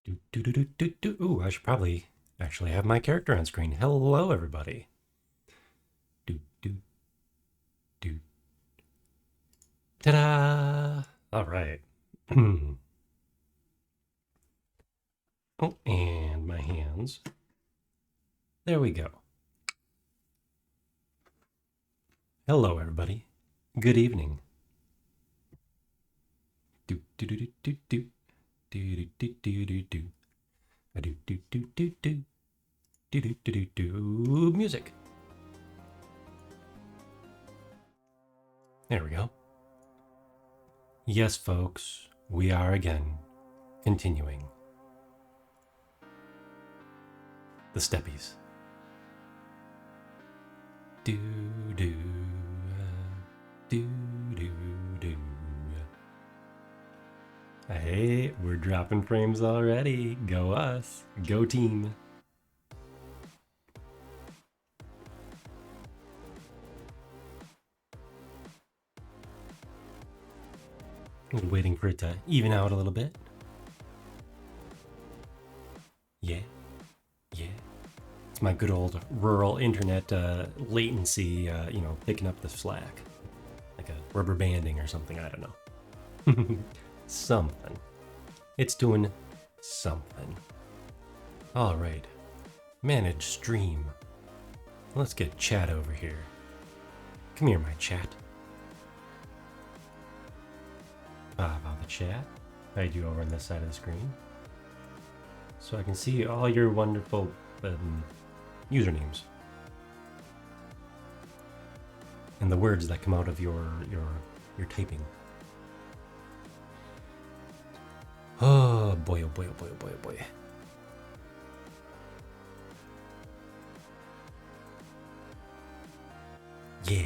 Ooh, I should probably actually have my character on screen. Hello, everybody. Do, do, do. Ta-da! All right. Oh, and my hands. There we go. Hello, everybody. Good evening. Do, do, do, do, do, do. Do, do, do, do, do, do. Do, do, do, do, do. Do, do, do, do, do. Music. There we go. Yes, folks, we are again continuing the steppies. Do do do do do. Hey, we're dropping frames already. Go us. Go team. Waiting for it to even out a little bit. Yeah. Yeah. It's my good old rural internet latency, picking up the slack. Like a rubber banding or something, I don't know. Something. It's doing something. All right. Manage stream. Let's get chat over here. Come here, my chat. About the chat. I do over on this side of the screen. So I can see all your wonderful usernames. And the words that come out of your typing. Oh boy, oh boy, oh boy, oh boy, oh boy. Yeah.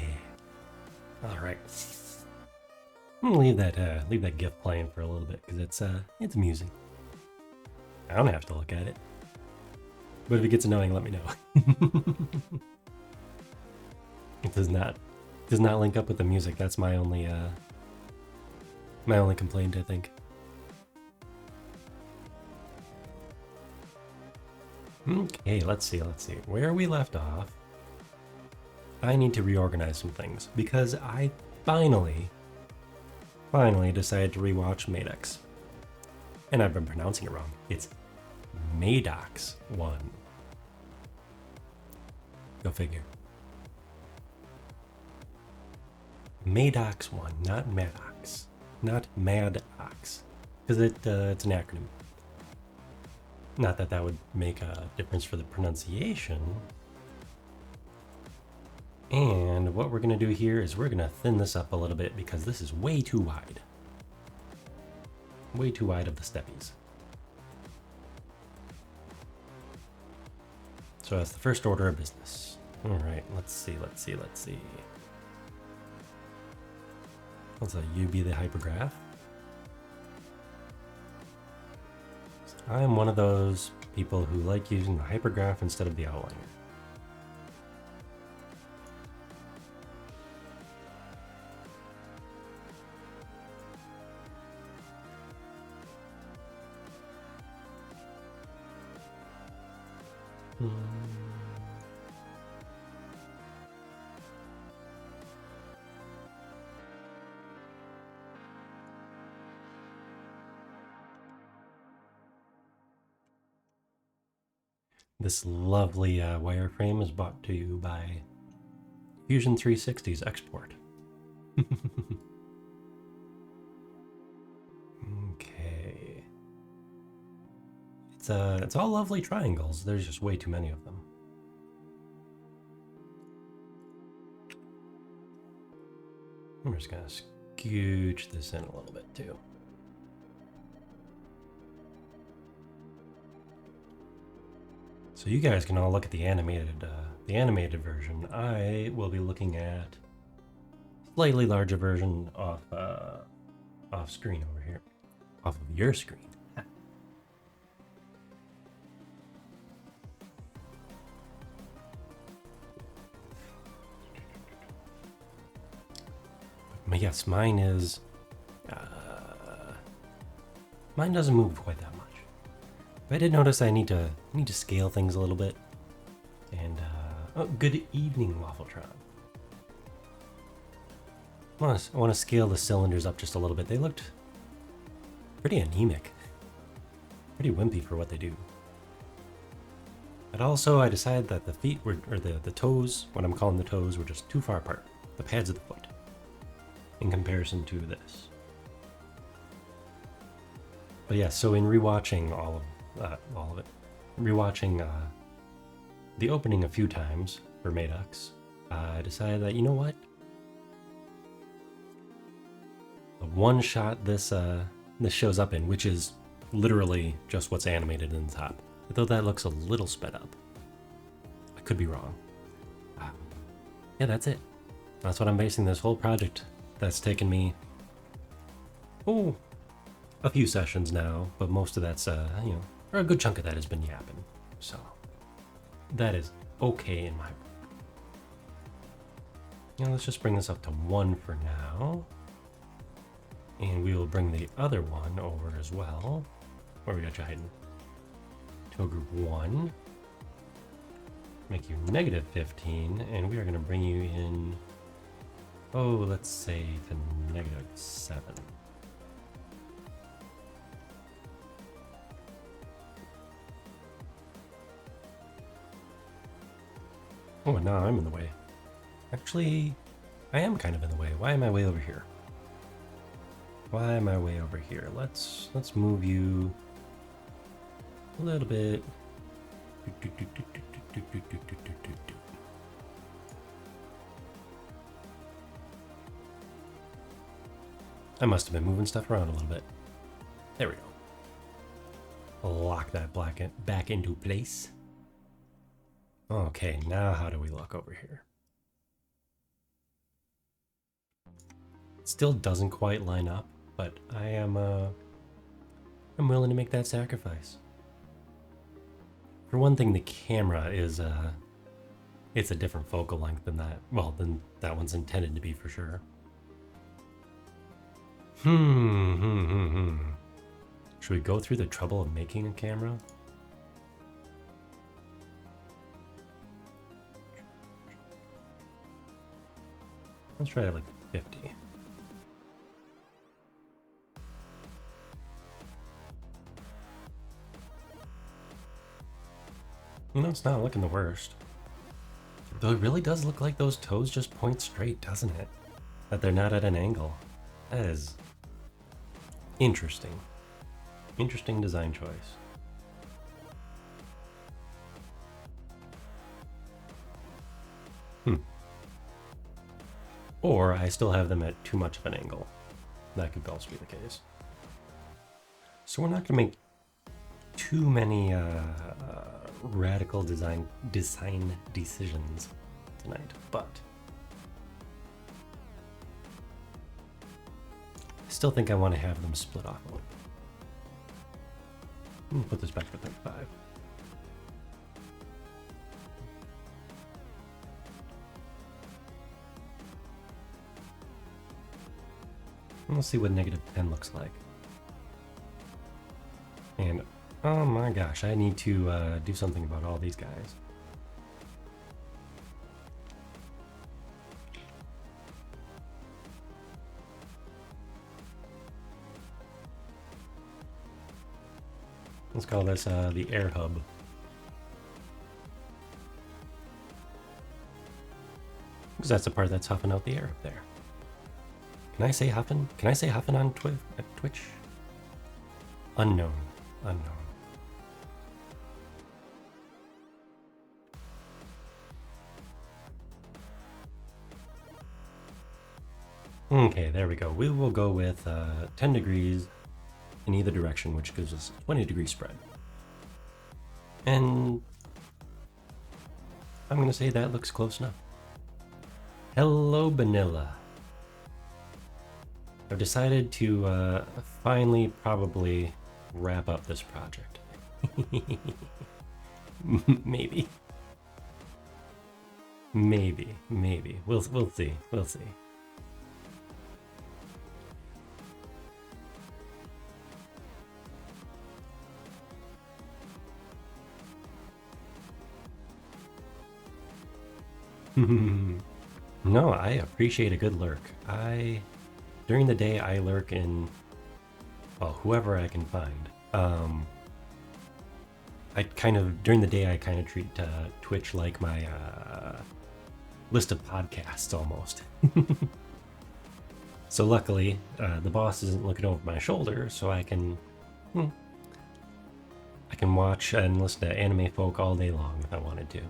All right. I'm gonna leave that GIF playing for a little bit because it's amusing. I don't have to look at it, but if it gets annoying, let me know. It does not link up with the music. That's my only complaint, I think. Okay, let's see. Where we left off, I need to reorganize some things because I finally decided to rewatch MADOX. And I've been pronouncing it wrong. It's MADOX 1. Go figure. MADOX 1, not MADOX. Not MADOX. Because it's an acronym. Not that that would make a difference for the pronunciation. And what we're going to do here is we're going to thin this up a little bit because this is way too wide. Way too wide of the steppies. So that's the first order of business. All right, let's see. Let's let you be the hypergraph. I'm one of those people who like using the hypergraph instead of the outliner. This lovely wireframe is brought to you by Fusion 360's Export. Okay. It's all lovely triangles. There's just way too many of them. I'm just gonna scooch this in a little bit too. So you guys can all look at the animated version. I will be looking at slightly larger version off screen over here, off of your screen. But yes, mine is. Mine doesn't move quite that much. But I did notice I need to scale things a little bit. And oh, good evening, Waffletron. I want to scale the cylinders up just a little bit. They looked pretty anemic, pretty wimpy for what they do. But also, I decided that the feet were, or the toes, what I'm calling the toes, were just too far apart. The pads of the foot, in comparison to this. But yeah, so in rewatching all of it, rewatching the opening a few times for MADOX, I decided that, you know what? The one shot this shows up in, which is literally just what's animated in the top. Though that looks a little sped up. I could be wrong. Yeah, that's it. That's what I'm basing this whole project. That's taken me, a few sessions now, but most of that's, or a good chunk of that has been yapping. So, that is okay in my book. Let's just bring this up to 1 for now. And we will bring the other one over as well. Where we got you hiding? To a group 1. Make you negative 15, and we are going to bring you in, let's say to negative 7. Oh, and now I'm in the way. Actually, I am kind of in the way. Why am I way over here? Why am I way over here? Let's move you a little bit. I must have been moving stuff around a little bit. There we go. Lock that back into place. Okay, now how do we look over here? It still doesn't quite line up, but I'm willing to make that sacrifice. For one thing, the camera is it's a different focal length than that. Well, than that one's intended to be for sure. Should we go through the trouble of making a camera? Let's try like 50. It's not looking the worst. Though it really does look like those toes just point straight, doesn't it? That they're not at an angle. That is interesting. Interesting design choice. Or I still have them at too much of an angle. That could also be the case. So we're not going to make too many radical design decisions tonight, but I still think I want to have them split off a little bit. Put this back to 35. We'll see what negative 10 looks like. And oh my gosh, I need to do something about all these guys. Let's call this the air hub. Because that's the part that's huffing out the air up there. Can I say huffing? Can I say huffing on Twitch? Unknown. Okay, there we go. We will go with 10 degrees in either direction, which gives us a 20-degree spread. And I'm going to say that looks close enough. Hello, Vanilla. I've decided to finally probably wrap up this project. Maybe. We'll see. No, I appreciate a good lurk. During the day, I lurk in, well, whoever I can find. During the day, I kind of treat Twitch like my list of podcasts almost. So luckily, the boss isn't looking over my shoulder, so I can watch and listen to anime folk all day long if I wanted to.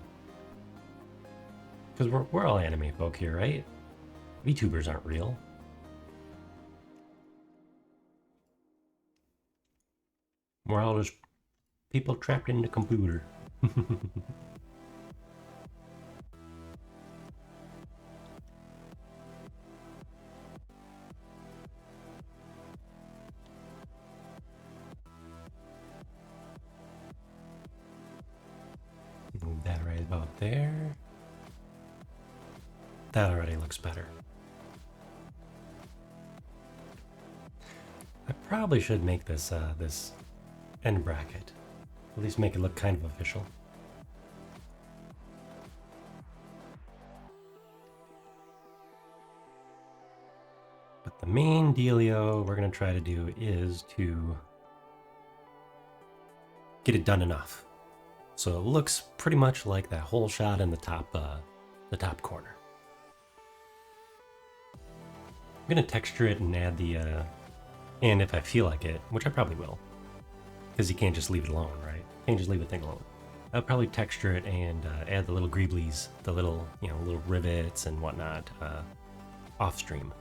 Because we're all anime folk here, right? VTubers aren't real. We're all just people trapped in the computer. Move that right about there. That already looks better. I probably should make this this end bracket. At least make it look kind of official. But the main dealio we're going to try to do is to get it done enough so it looks pretty much like that whole shot in the top corner. I'm going to texture it and add the, and if I feel like it, which I probably will, because you can't just leave it alone, right? You can't just leave the thing alone. I'll probably texture it and add the little greeblies, the little, little rivets and whatnot off stream.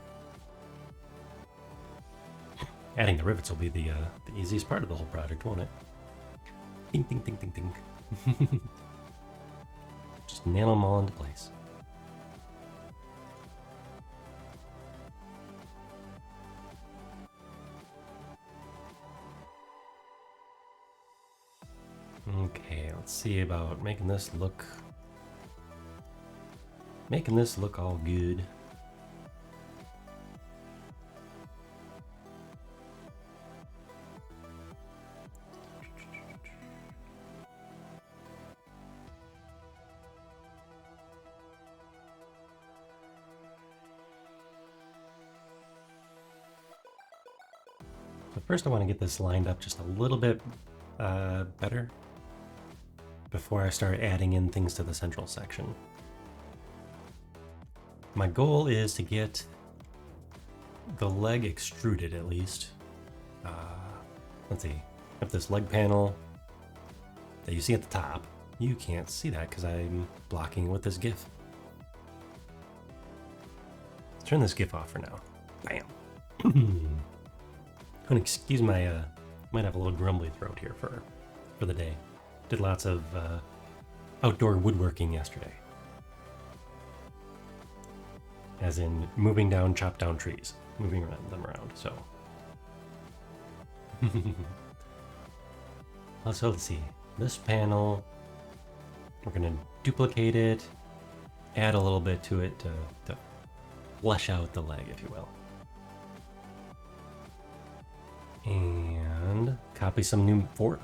Adding the rivets will be the easiest part of the whole project, won't it? Ding, ding, ding, ding, ding. Just nail them all into place. Okay, let's see about making this look all good. So first I want to get this lined up just a little bit better before I start adding in things to the central section. My goal is to get the leg extruded at least. Let's see, if this leg panel that you see at the top, you can't see that because I'm blocking it with this GIF. Let's turn this GIF off for now. Bam. Excuse my, might have a little grumbly throat here for the day. Did lots of outdoor woodworking yesterday. As in moving down chopped down trees, moving them around, so. Also, let's see, this panel, we're gonna duplicate it, add a little bit to it to flesh out the leg, if you will. And copy some new four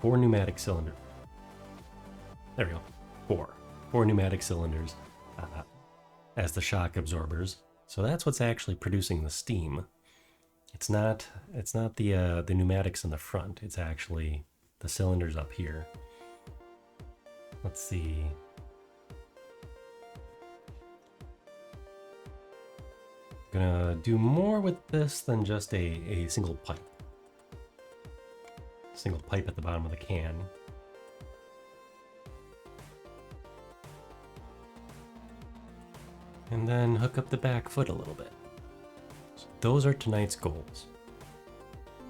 pneumatic cylinders. There we go. Four pneumatic cylinders as the shock absorbers. So that's what's actually producing the steam. It's not the pneumatics in the front. It's actually the cylinders up here. Let's see. Gonna do more with this than just a single pipe. Single pipe at the bottom of the can. And then hook up the back foot a little bit. So those are tonight's goals.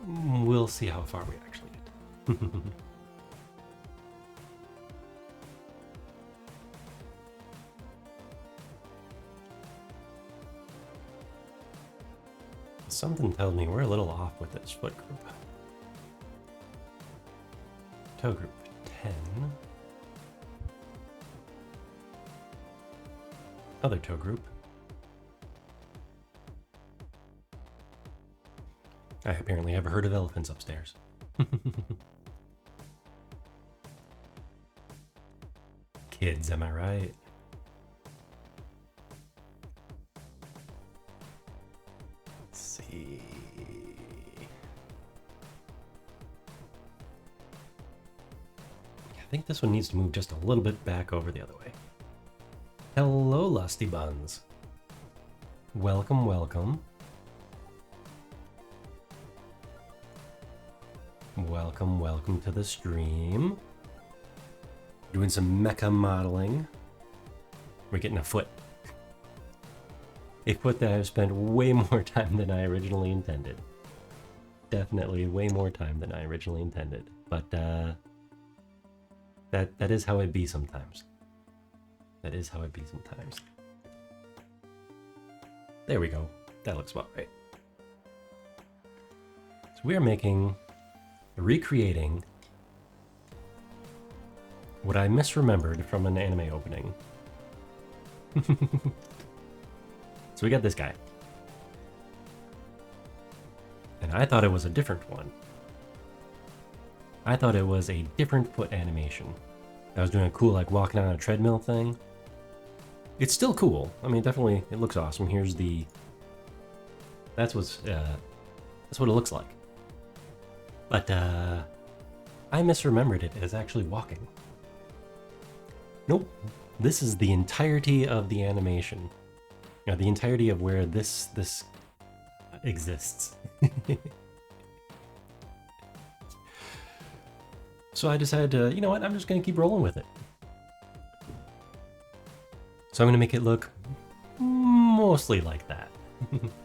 We'll see how far we actually get. Something tells me we're a little off with this foot group. Toe group 10. Other toe group. I apparently have heard of elephants upstairs. Kids, am I right? see. I think this one needs to move just a little bit back over the other way. Hello, Lusty Buns. Welcome, welcome. Welcome, welcome to the stream. Doing some mecha modeling. We're getting a foot. A foot that I've spent way more time than I originally intended. Definitely way more time than I originally intended. But that is how it be sometimes. That is how it be sometimes. There we go. That looks about right. So we are recreating what I misremembered from an anime opening. So we got this guy. And I thought it was a different one. I thought it was a different foot animation. I was doing a cool, like, walking on a treadmill thing. It's still cool. I mean, definitely, it looks awesome. Here's the... that's what it looks like. But, I misremembered it as actually walking. Nope. This is the entirety of the animation. You know, the entirety of where this exists. So I decided to, you know what, I'm just going to keep rolling with it. So I'm going to make it look mostly like that.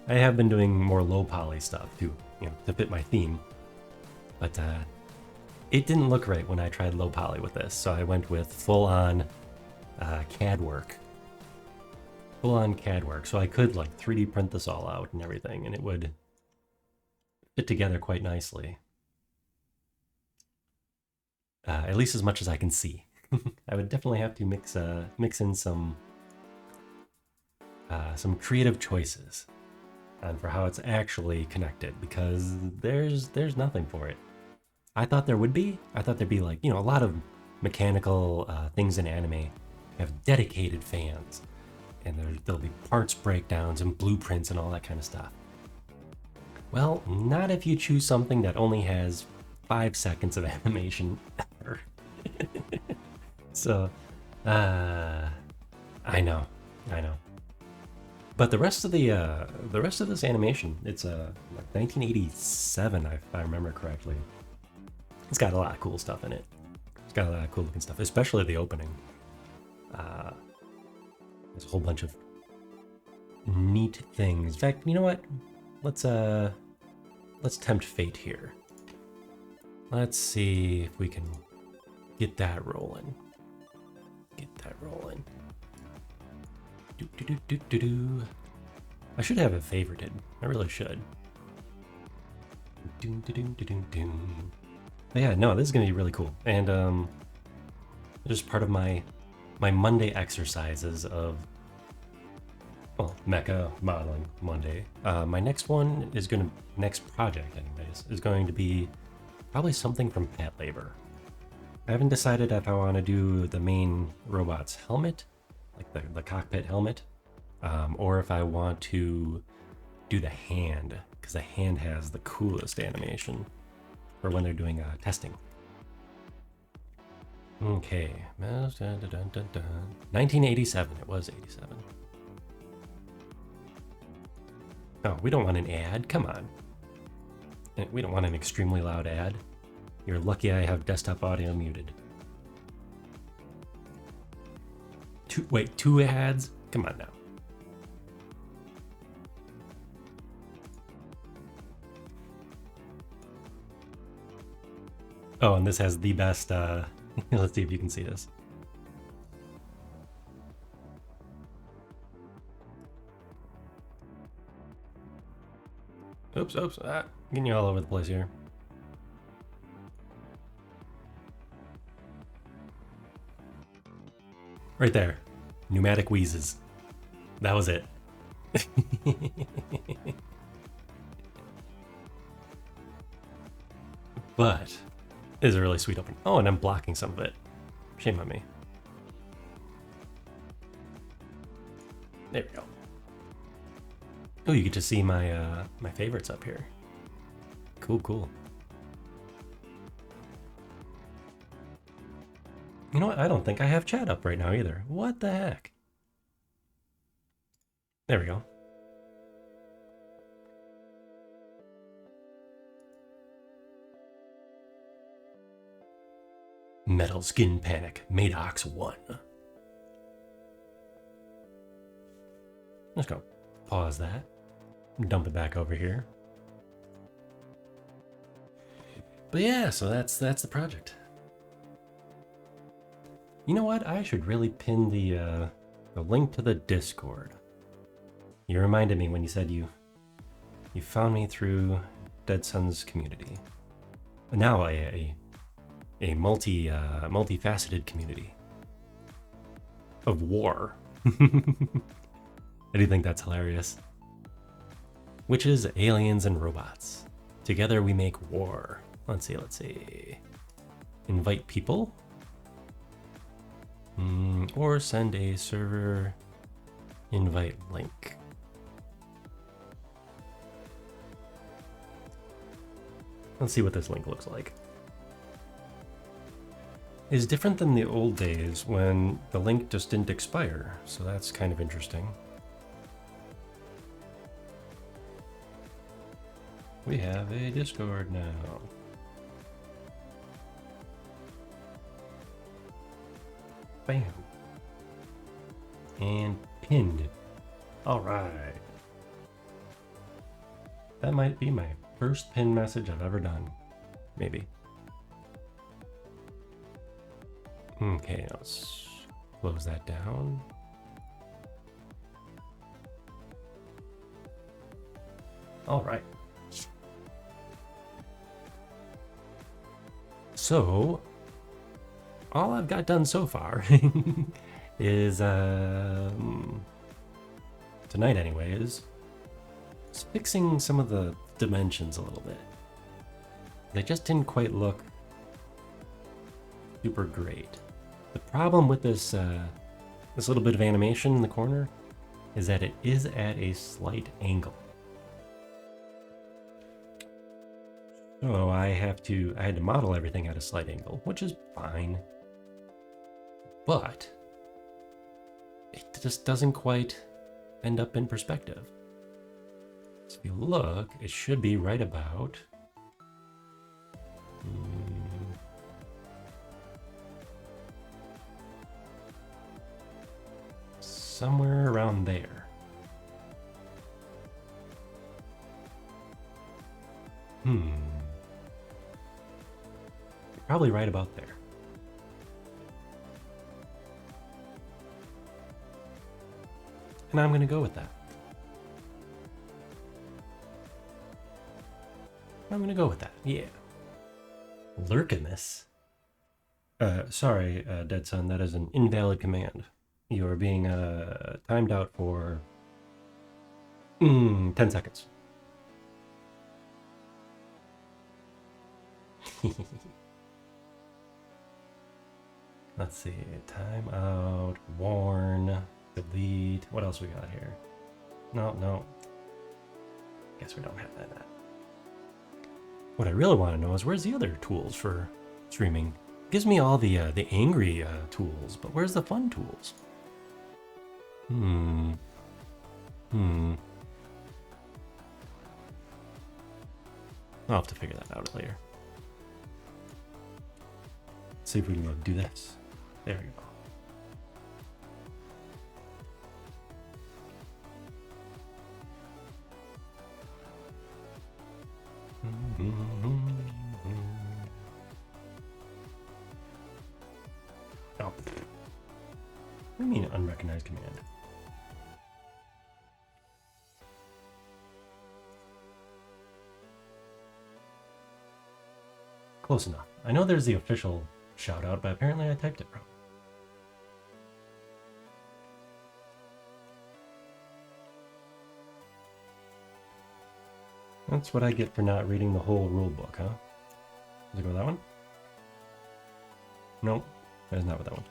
I have been doing more low poly stuff too, you know, to fit my theme. But it didn't look right when I tried low poly with this, so I went with full-on CAD work. Full-on CAD work, so I could like 3D print this all out and everything, and it would fit together quite nicely. At least as much as I can see. I would definitely have to mix in some creative choices for how it's actually connected, because there's nothing for it. I thought there would be. I thought there'd be, like, you know, a lot of mechanical things in anime have dedicated fans, and there'll be parts breakdowns and blueprints and all that kind of stuff. Well, not if you choose something that only has 5 seconds of animation ever. So, I know. But the rest of this animation, it's like 1987, if I remember correctly. It's got a lot of cool stuff in it. It's got a lot of cool looking stuff, especially the opening. There's a whole bunch of neat things. In fact, you know what? Let's tempt fate here. Let's see if we can get that rolling. I should have it favorited. I really should. But yeah, no, this is gonna be really cool. And just part of my Monday exercises of, well, Mecha modeling Monday. My next project anyways, is going to be probably something from Pet Labor. I haven't decided if I want to do the main robot's helmet, like the cockpit helmet, or if I want to do the hand, because the hand has the coolest animation for when they're doing testing. Okay, 1987, it was 87. Oh, we don't want an ad, come on. We don't want an extremely loud ad. You're lucky I have desktop audio muted. Two ads? Come on now. Oh, and this has the best, let's see if you can see this. Oops, getting you all over the place here. Right there. Pneumatic wheezes. That was it. But it is a really sweet opening. Oh, and I'm blocking some of it. Shame on me. There we go. Oh, you get to see my my favorites up here. Cool, cool. You know what? I don't think I have chat up right now either. What the heck? There we go. Metal Skin Panic, MADOX 1. Let's go. Pause that. Dump it back over here. But yeah, so that's the project. You know what? I should really pin the link to the Discord. You reminded me when you said you found me through Dead Sun's community. Now a multifaceted community of war. I do think that's hilarious. Witches, aliens, and robots. Together we make war. Let's see. Invite people. Or send a server invite link. Let's see what this link looks like. It's different than the old days when the link just didn't expire, so that's kind of interesting. We have a Discord now. Bam. And pinned. Alright. That might be my first pin message I've ever done. Maybe. Okay, let's close that down. Alright. So, all I've got done so far is, tonight anyway, is fixing some of the dimensions a little bit. They just didn't quite look super great. The problem with this, this little bit of animation in the corner is that it is at a slight angle. So I had to model everything at a slight angle, which is fine. But it just doesn't quite end up in perspective. So if you look, it should be right about somewhere around there. Probably right about there. And I'm gonna go with that. Yeah. Lurkiness. Sorry, Dead Sun, that is an invalid command. You are being timed out for 10 seconds. Let's see, time out, warn, delete. What else we got here? No. Guess we don't have that. What I really want to know is where's the other tools for streaming? It gives me all the angry tools, but where's the fun tools? I'll have to figure that out later. Let's see if we can do this. There we go. Oh. What do you mean unrecognized command? Close enough. I know there's the official shout out, but apparently I typed it wrong. That's what I get for not reading the whole rule book, huh? Does it go with that one? Nope, that is not with that one.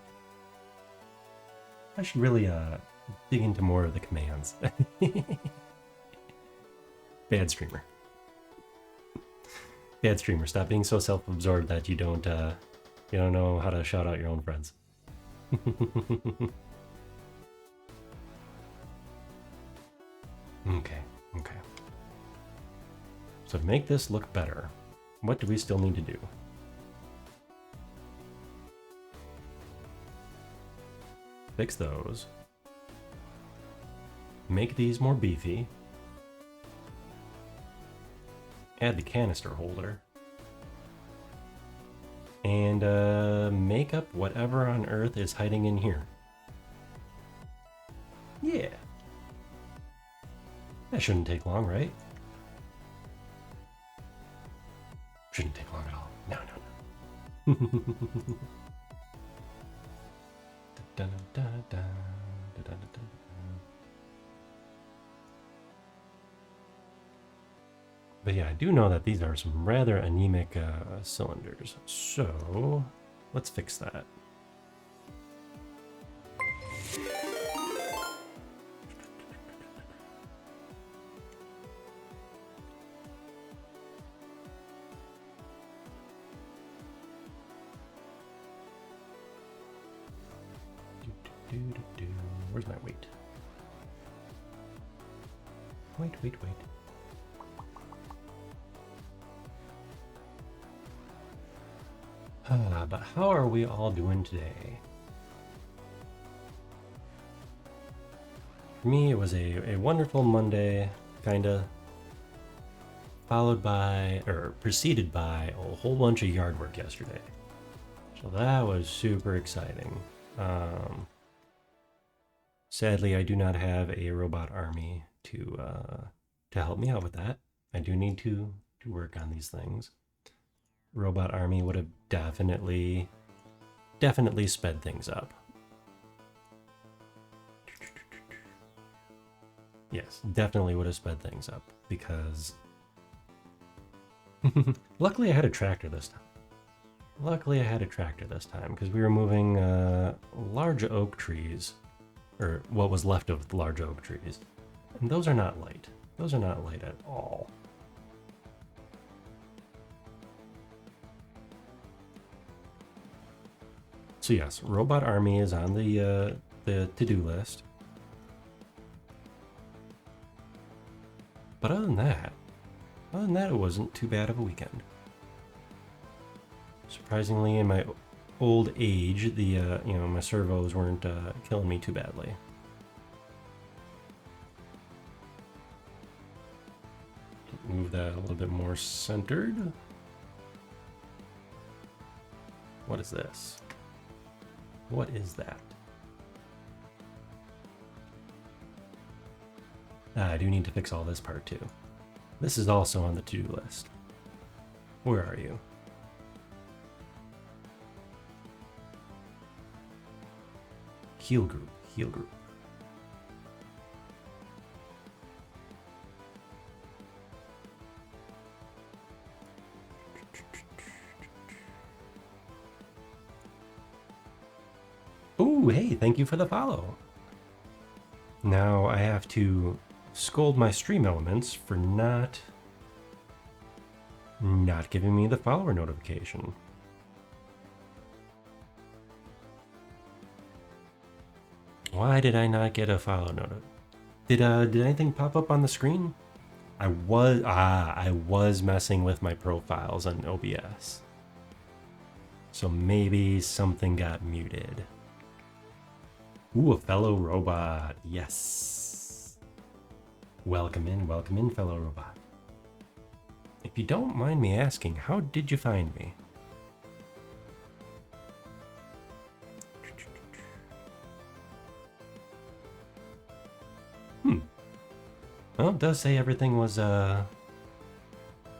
I should really dig into more of the commands. Bad streamer. Bad streamer. Stop being so self-absorbed that you don't know how to shout out your own friends. Okay. So to make this look better, what do we still need to do? Fix those. Make these more beefy. Add the canister holder. And make up whatever on earth is hiding in here. Yeah. That shouldn't take long, right? Shouldn't take long at all. No. But yeah, I do know that these are some rather anemic cylinders. So let's fix that. Where's my weight? Wait. But how are we all doing today? For me, it was a wonderful Monday, kinda, preceded by a whole bunch of yard work yesterday. So that was super exciting. Sadly, I do not have a robot army to help me out with that. I do need to work on these things. Robot army would have definitely sped things up. Yes, definitely would have sped things up because luckily I had a tractor this time. Because we were moving large oak trees, or what was left of the large oak trees. And those are not light. Those are not light at all. So yes, robot army is on the to-do list. But other than that, it wasn't too bad of a weekend. Surprisingly, in my old age, my servos weren't killing me too badly. Move that a little bit more centered. What is this? What is that? I do need to fix all this part too. This is also on the to-do list. Where are you? Heal group. Ooh, hey, thank you for the follow. Now I have to scold my stream elements for not giving me the follower notification. Why did I not get a follow notification? Did anything pop up on the screen? I was messing with my profiles on OBS. So maybe something got muted. Ooh, a fellow robot. Yes. Welcome in, fellow robot. If you don't mind me asking, how did you find me? Well, it does say everything was, well,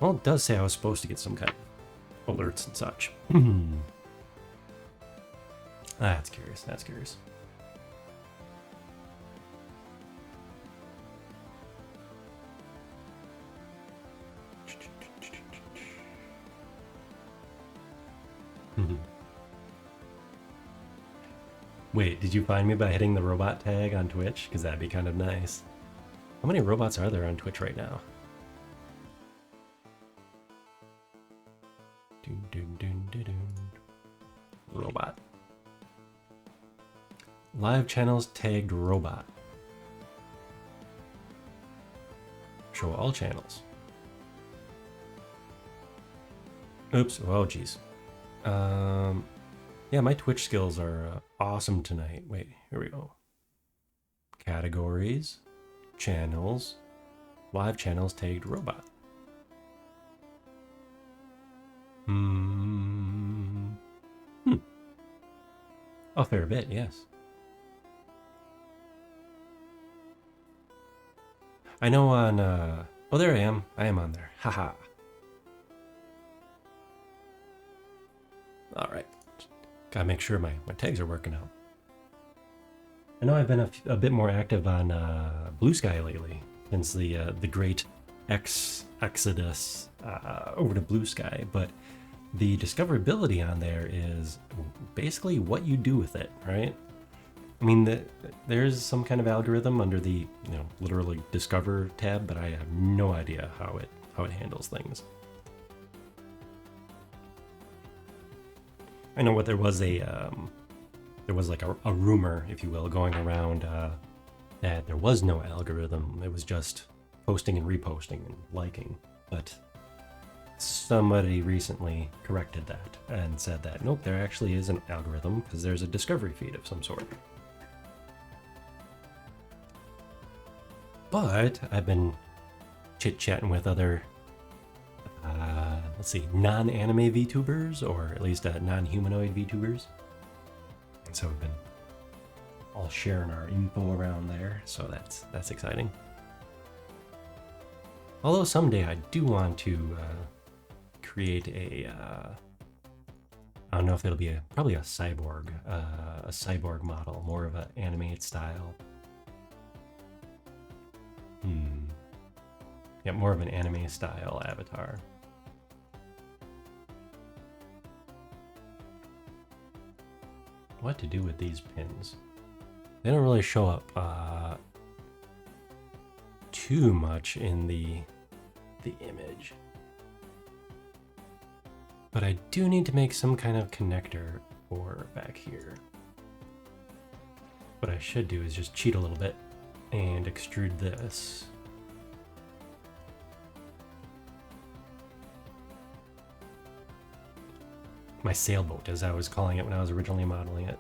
it does say I was supposed to get some kind of alerts and such. That's curious. Wait, did you find me by hitting the robot tag on Twitch? Because that'd be kind of nice. How many robots are there on Twitch right now? Dun, dun, dun, dun, dun. Robot. Live channels tagged robot. Show all channels. Oops. Oh, geez. Yeah, my Twitch skills are awesome tonight. Wait, here we go. Categories, channels, live channels tagged robot. A fair bit, yes. I know on, oh, there I am. I am on there. Haha. All right. Gotta make sure my tags are working out. I know I've been a bit more active on Blue Sky lately since the great exodus over to Blue Sky, but the discoverability on there is basically what you do with it, right? I mean, there's some kind of algorithm under the literally discover tab, but I have no idea how it handles things. I know what there was like a rumor, if you will, going around that there was no algorithm. It was just posting and reposting and liking. But somebody recently corrected that and said that nope, there actually is an algorithm because there's a discovery feed of some sort. But I've been chit-chatting with other let's see, non-anime VTubers, or at least non-humanoid VTubers. And so we've been all sharing our info around there, so that's exciting. Although someday I do want to create I don't know if it'll be probably a cyborg model, more of an animated style. Yeah, more of an anime style avatar. What to do with these pins? They don't really show up too much in the image. But I do need to make some kind of connector for back here. What I should do is just cheat a little bit and extrude this. My sailboat, as I was calling it when I was originally modeling it.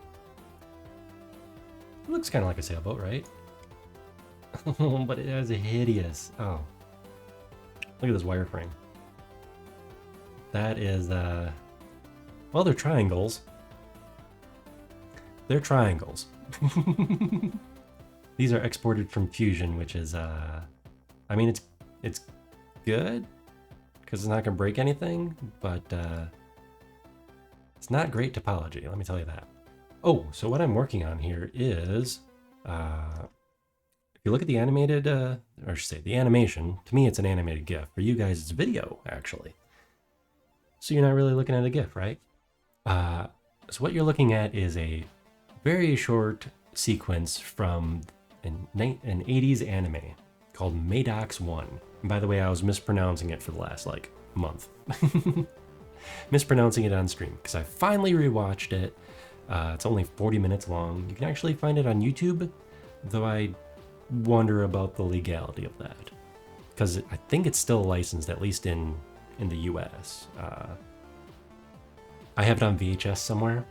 It looks kind of like a sailboat, right? But it is hideous. Oh. Look at this wireframe. That is, well, they're triangles. They're triangles. These are exported from Fusion, which is, I mean, it's good, because it's not going to break anything, but, it's not great topology, let me tell you that. Oh, so what I'm working on here is, if you look at the animated, or I should say the animation, to me it's an animated GIF. For you guys, it's video, actually. So you're not really looking at a GIF, right? So what you're looking at is a very short sequence from an 80s anime called MADOX 1. And by the way, I was mispronouncing it for the last, month. Mispronouncing it on stream because I finally rewatched it. It's only 40 minutes long. You can actually find it on YouTube, though I wonder about the legality of that because I think it's still licensed, at least in the US. I have it on VHS somewhere,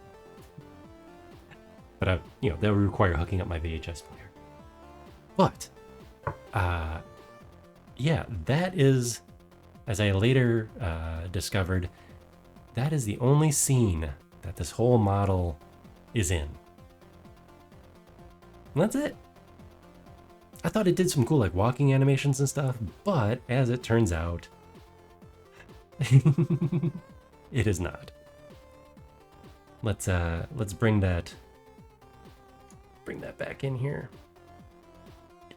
but that would require hooking up my VHS player. But yeah, that is, as I later discovered, that is the only scene that this whole model is in. And that's it. I thought it did some cool walking animations and stuff, but as it turns out, it is not. Let's bring that back in here.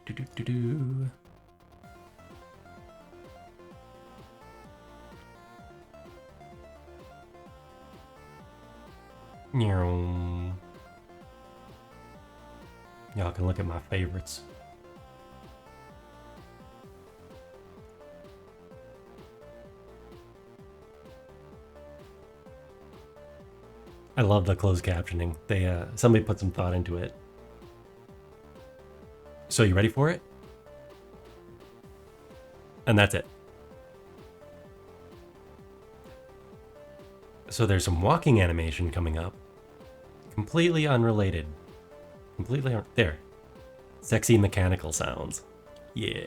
Do-do-do-do. Y'all can look at my favorites. I love the closed captioning. They somebody put some thought into it. So you ready for it? And that's it. So there's some walking animation coming up. Completely unrelated. There. Sexy mechanical sounds. Yeah.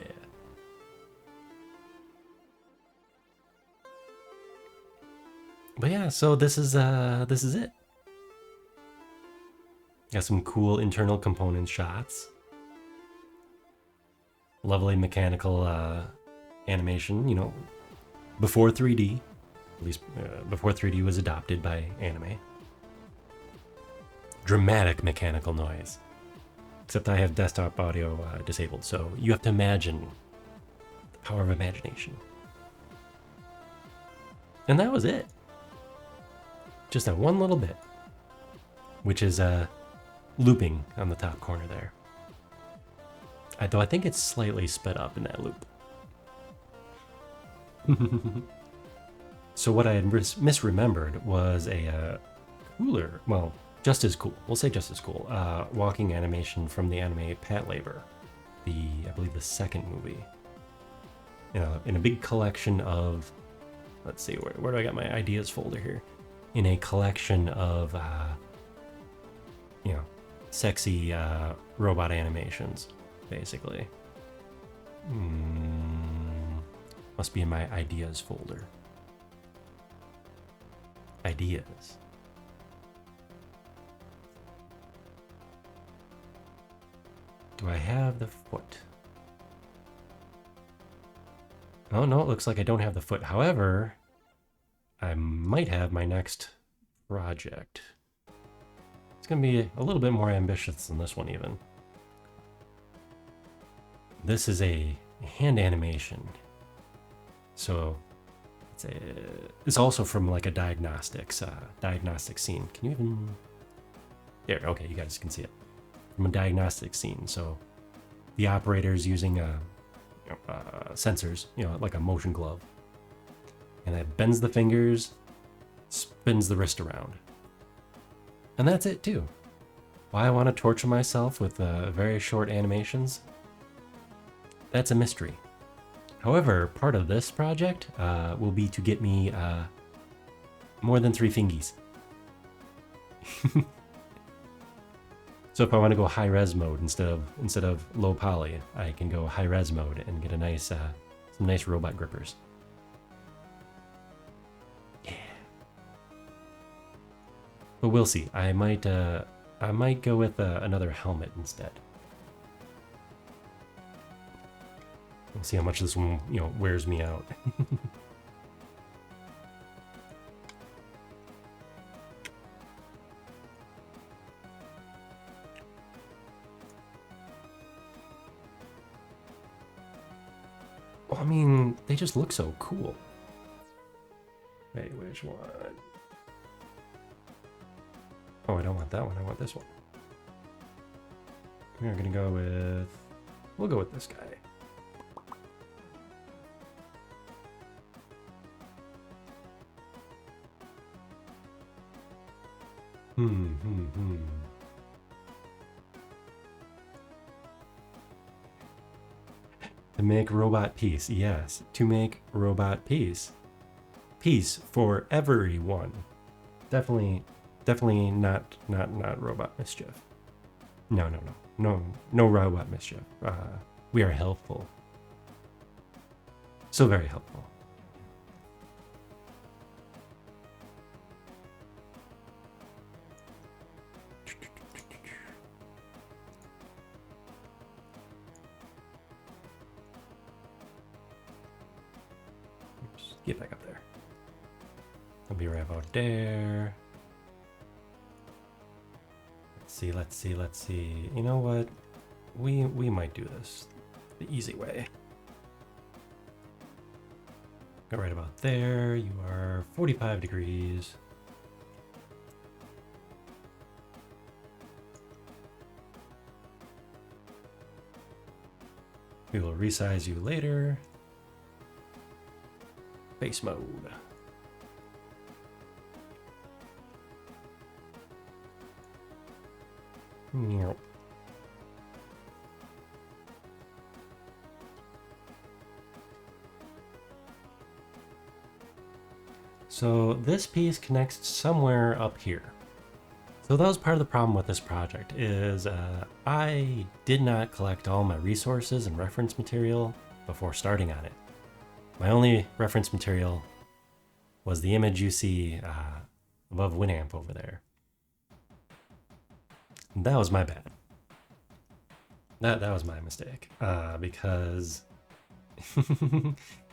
But yeah, so this is it. Got some cool internal component shots. Lovely mechanical animation, you know, before 3D. At least before 3D was adopted by anime. Dramatic mechanical noise. Except I have desktop audio disabled, so you have to imagine the power of imagination. And that was it. Just that one little bit, which is looping on the top corner there. Though I think it's slightly sped up in that loop. So what I had misremembered was a cooler, well, just as cool, we'll say just as cool, walking animation from the anime Patlabor, I believe the second movie. You know, in a big collection of, let's see, where do I got my ideas folder here? In a collection of, you know, sexy robot animations, basically. Must be in my ideas folder. Ideas. Do I have the foot? Oh no, it looks like I don't have the foot. However, I might have my next project. It's going to be a little bit more ambitious than this one even. This is a hand animation. So it's also from like a diagnostic scene. Can you even... There, okay, you guys can see it. From a diagnostic scene. So the operator's using sensors, you know, like a motion glove. And it bends the fingers, spins the wrist around. And that's it too. Why I want to torture myself with very short animations? That's a mystery. However, part of this project will be to get me more than 3 fingies. So if I want to go high-res mode instead of low poly, I can go high-res mode and get a nice some nice robot grippers. Yeah. But we'll see. I might go with another helmet instead. We'll see how much this one, you know, wears me out. Well, I mean, they just look so cool. Wait, which one? Oh, I don't want that one. I want this one. We're gonna go with... We'll go with this guy. To make robot peace, yes. To make robot peace. Peace for everyone. Definitely not robot mischief. No robot mischief. We are helpful. So very helpful. Get back up there. I'll be right about there. Let's see. You know what? We might do this the easy way. Go right about there. You are 45 degrees. We will resize you later. Face mode. Yep. So this piece connects somewhere up here. So that was part of the problem with this project is I did not collect all my resources and reference material before starting on it. My only reference material was the image you see above Winamp over there. That was my bad. That was my mistake because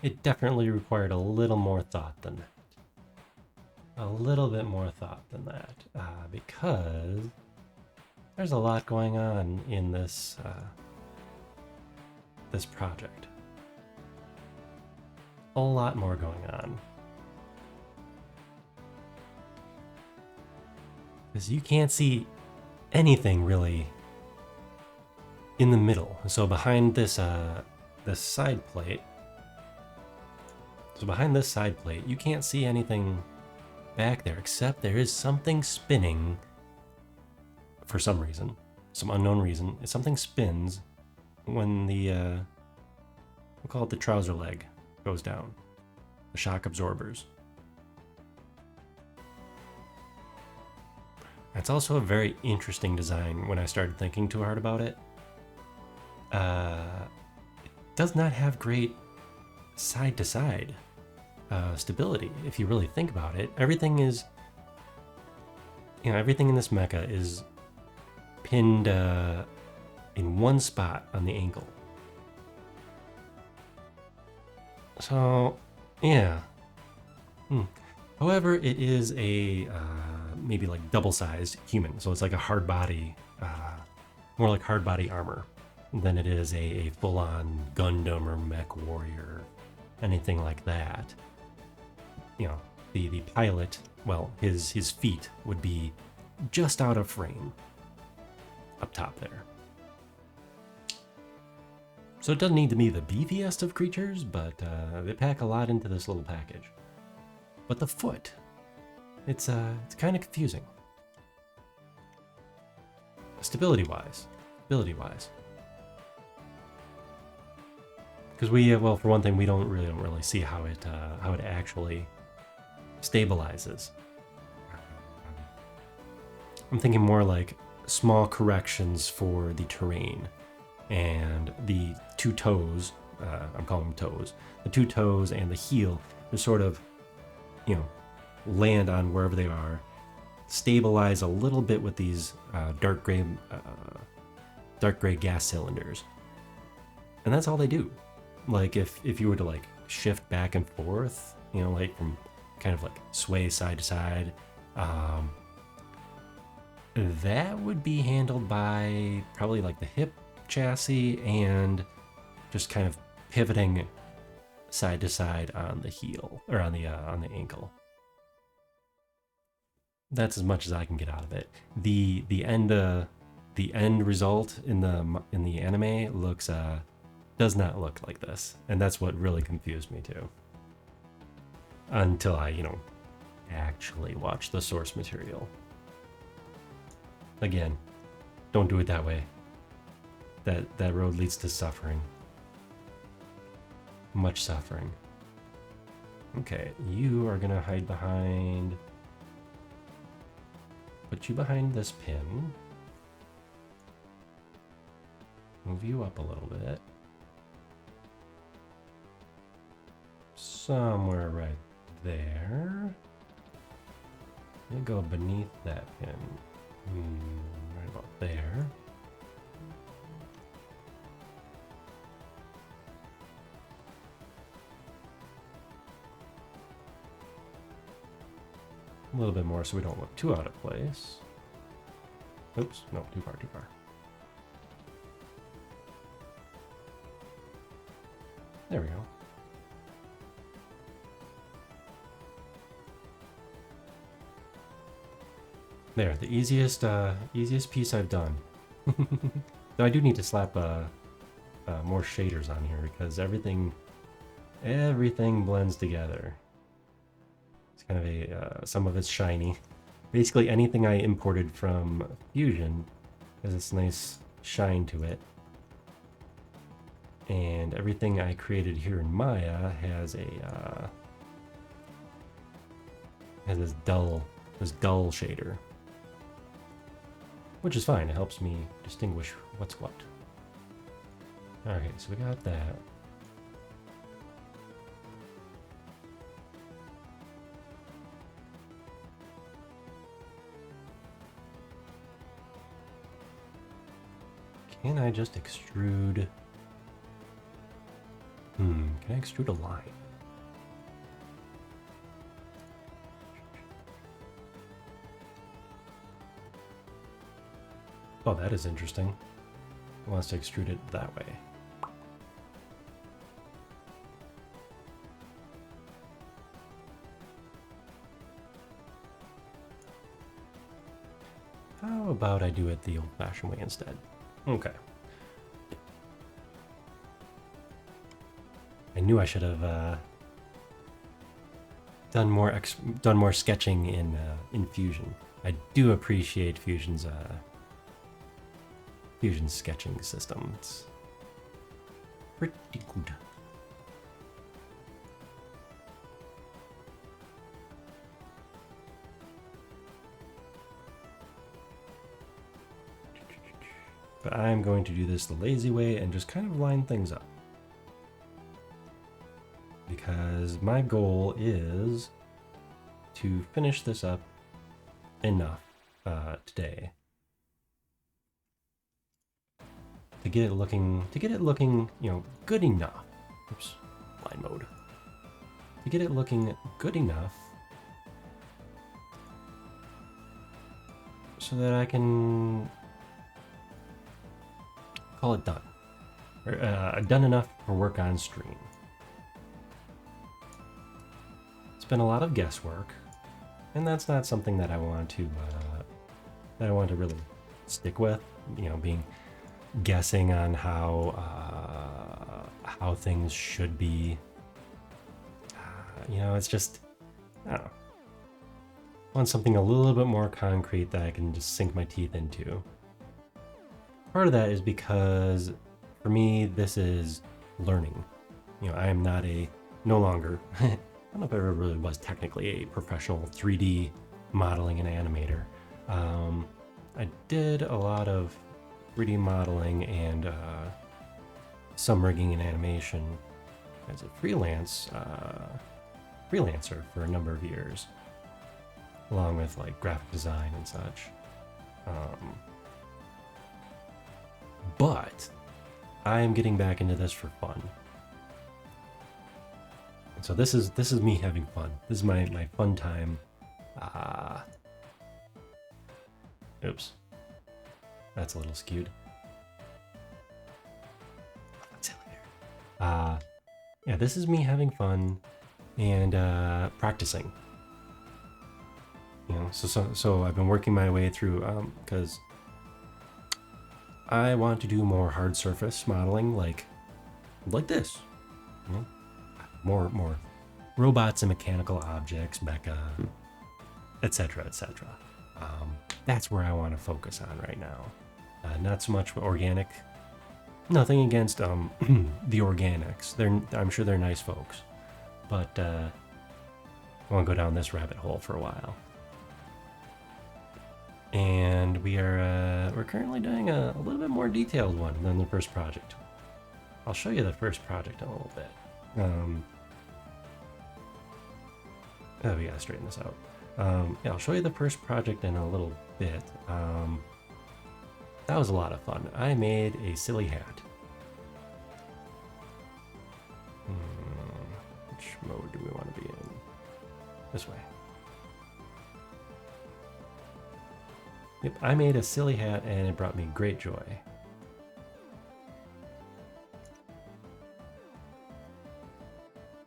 it definitely required a little more thought than that. A little bit more thought than that because there's a lot going on in this this project. A lot more going on. Because you can't see anything really in the middle. So behind this this side plate, you can't see anything back there except there is something spinning for some reason, some unknown reason. Something spins when the we'll call it the trouser leg goes down, the shock absorbers. It's also a very interesting design when I started thinking too hard about it. It does not have great side-to-side stability, if you really think about it. Everything is, everything in this mecha is pinned in one spot on the ankle. So, yeah. However, it is a maybe like double-sized human, so it's like a hard body, more like hard body armor than it is a full-on Gundam or mech warrior, anything like that. The pilot, well, his feet would be just out of frame up top there. So it doesn't need to be the beefiest of creatures, but they pack a lot into this little package. But the foot, it's kind of confusing. Stability-wise. Because well, for one thing, we don't really see how it actually stabilizes. I'm thinking more like small corrections for the terrain and the two toes. I'm calling them toes. The two toes and the heel to sort of, land on wherever they are, stabilize a little bit with these dark gray gas cylinders, and that's all they do. Like if you were to like shift back and forth, like from kind of like sway side to side, that would be handled by probably like the hip chassis and just kind of pivoting side to side on the heel or on the ankle. That's as much as I can get out of it. The end result in the anime looks does not look like this, and that's what really confused me too. Until I, actually watch the source material. Again, don't do it that way. That road leads to suffering. Much suffering. Okay, you are gonna hide behind. Put you behind this pin. Move you up a little bit. Somewhere right there. You go beneath that pin. Right about there. A little bit more so we don't look too out of place. Oops, no, too far. There we go. There, the easiest piece I've done. Though I do need to slap more shaders on here because everything blends together. It's kind of some of it's shiny. Basically anything I imported from Fusion has this nice shine to it. And everything I created here in Maya has a has this dull shader, which is fine. It helps me distinguish what's what. Okay, so we got that. Can I just extrude? Can I extrude a line? Oh, that is interesting. It wants to extrude it that way. How about I do it the old-fashioned way instead? Okay. I knew I should have done more sketching in Fusion. I do appreciate Fusion's sketching system. It's pretty good. But I'm going to do this the lazy way and just kind of line things up. Because my goal is to finish this up enough today to get it looking, you know, good enough. Oops, line mode. To get it looking good enough so that I can call it done, or done enough for work on stream. It's been a lot of guesswork, and that's not something that I want to really stick with. You know, guessing on how things should be. You know, it's just, I don't know. I want something a little bit more concrete that I can just sink my teeth into. Part of that is because for me, this is learning. You know, I am no longer. I don't know if I ever really was technically a professional 3D modeling and animator. I did a lot of 3D modeling and some rigging and animation as a freelancer for a number of years, along with like graphic design and such. But I am getting back into this for fun. So this is me having fun. This is my fun time. Oops. That's a little skewed. That's silly there. Yeah, this is me having fun and practicing. You know, so I've been working my way through because I want to do more hard surface modeling like this. You know? More robots and mechanical objects, mecha, etc., etc. That's where I want to focus on right now. Not so much organic. Nothing against the organics. I'm sure they're nice folks, but I want to go down this rabbit hole for a while. And we're currently doing a little bit more detailed one than the first project. I'll show you the first project in a little bit. Oh, we gotta straighten this out. Yeah, I'll show you the first project in a little bit. That was a lot of fun. I made a silly hat. Which mode do we want to be in? This way. Yep, I made a silly hat and it brought me great joy.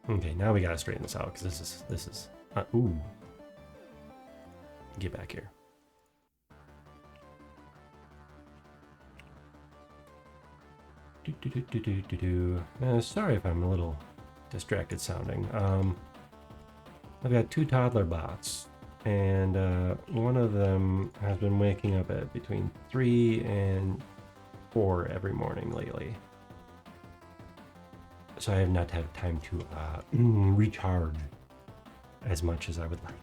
Okay, now we gotta straighten this out because this is ooh. Get back here. Sorry if I'm a little distracted sounding. I've got two toddler bots And one of them has been waking up at between 3 and 4 every morning lately. So I have not had time to recharge as much as I would like.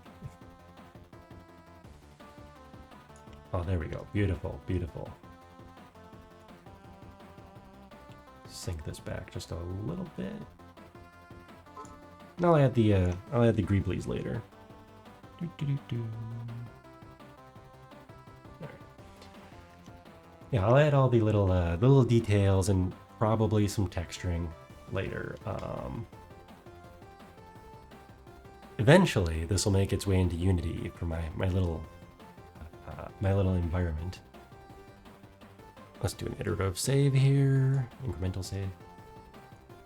Oh, there we go. Beautiful, beautiful. Sink this back just a little bit. And I'll add the Greeblies later. Right. Yeah, I'll add all the little details and probably some texturing later. Eventually, this will make its way into Unity for my little environment. Let's do an iterative save here, incremental save.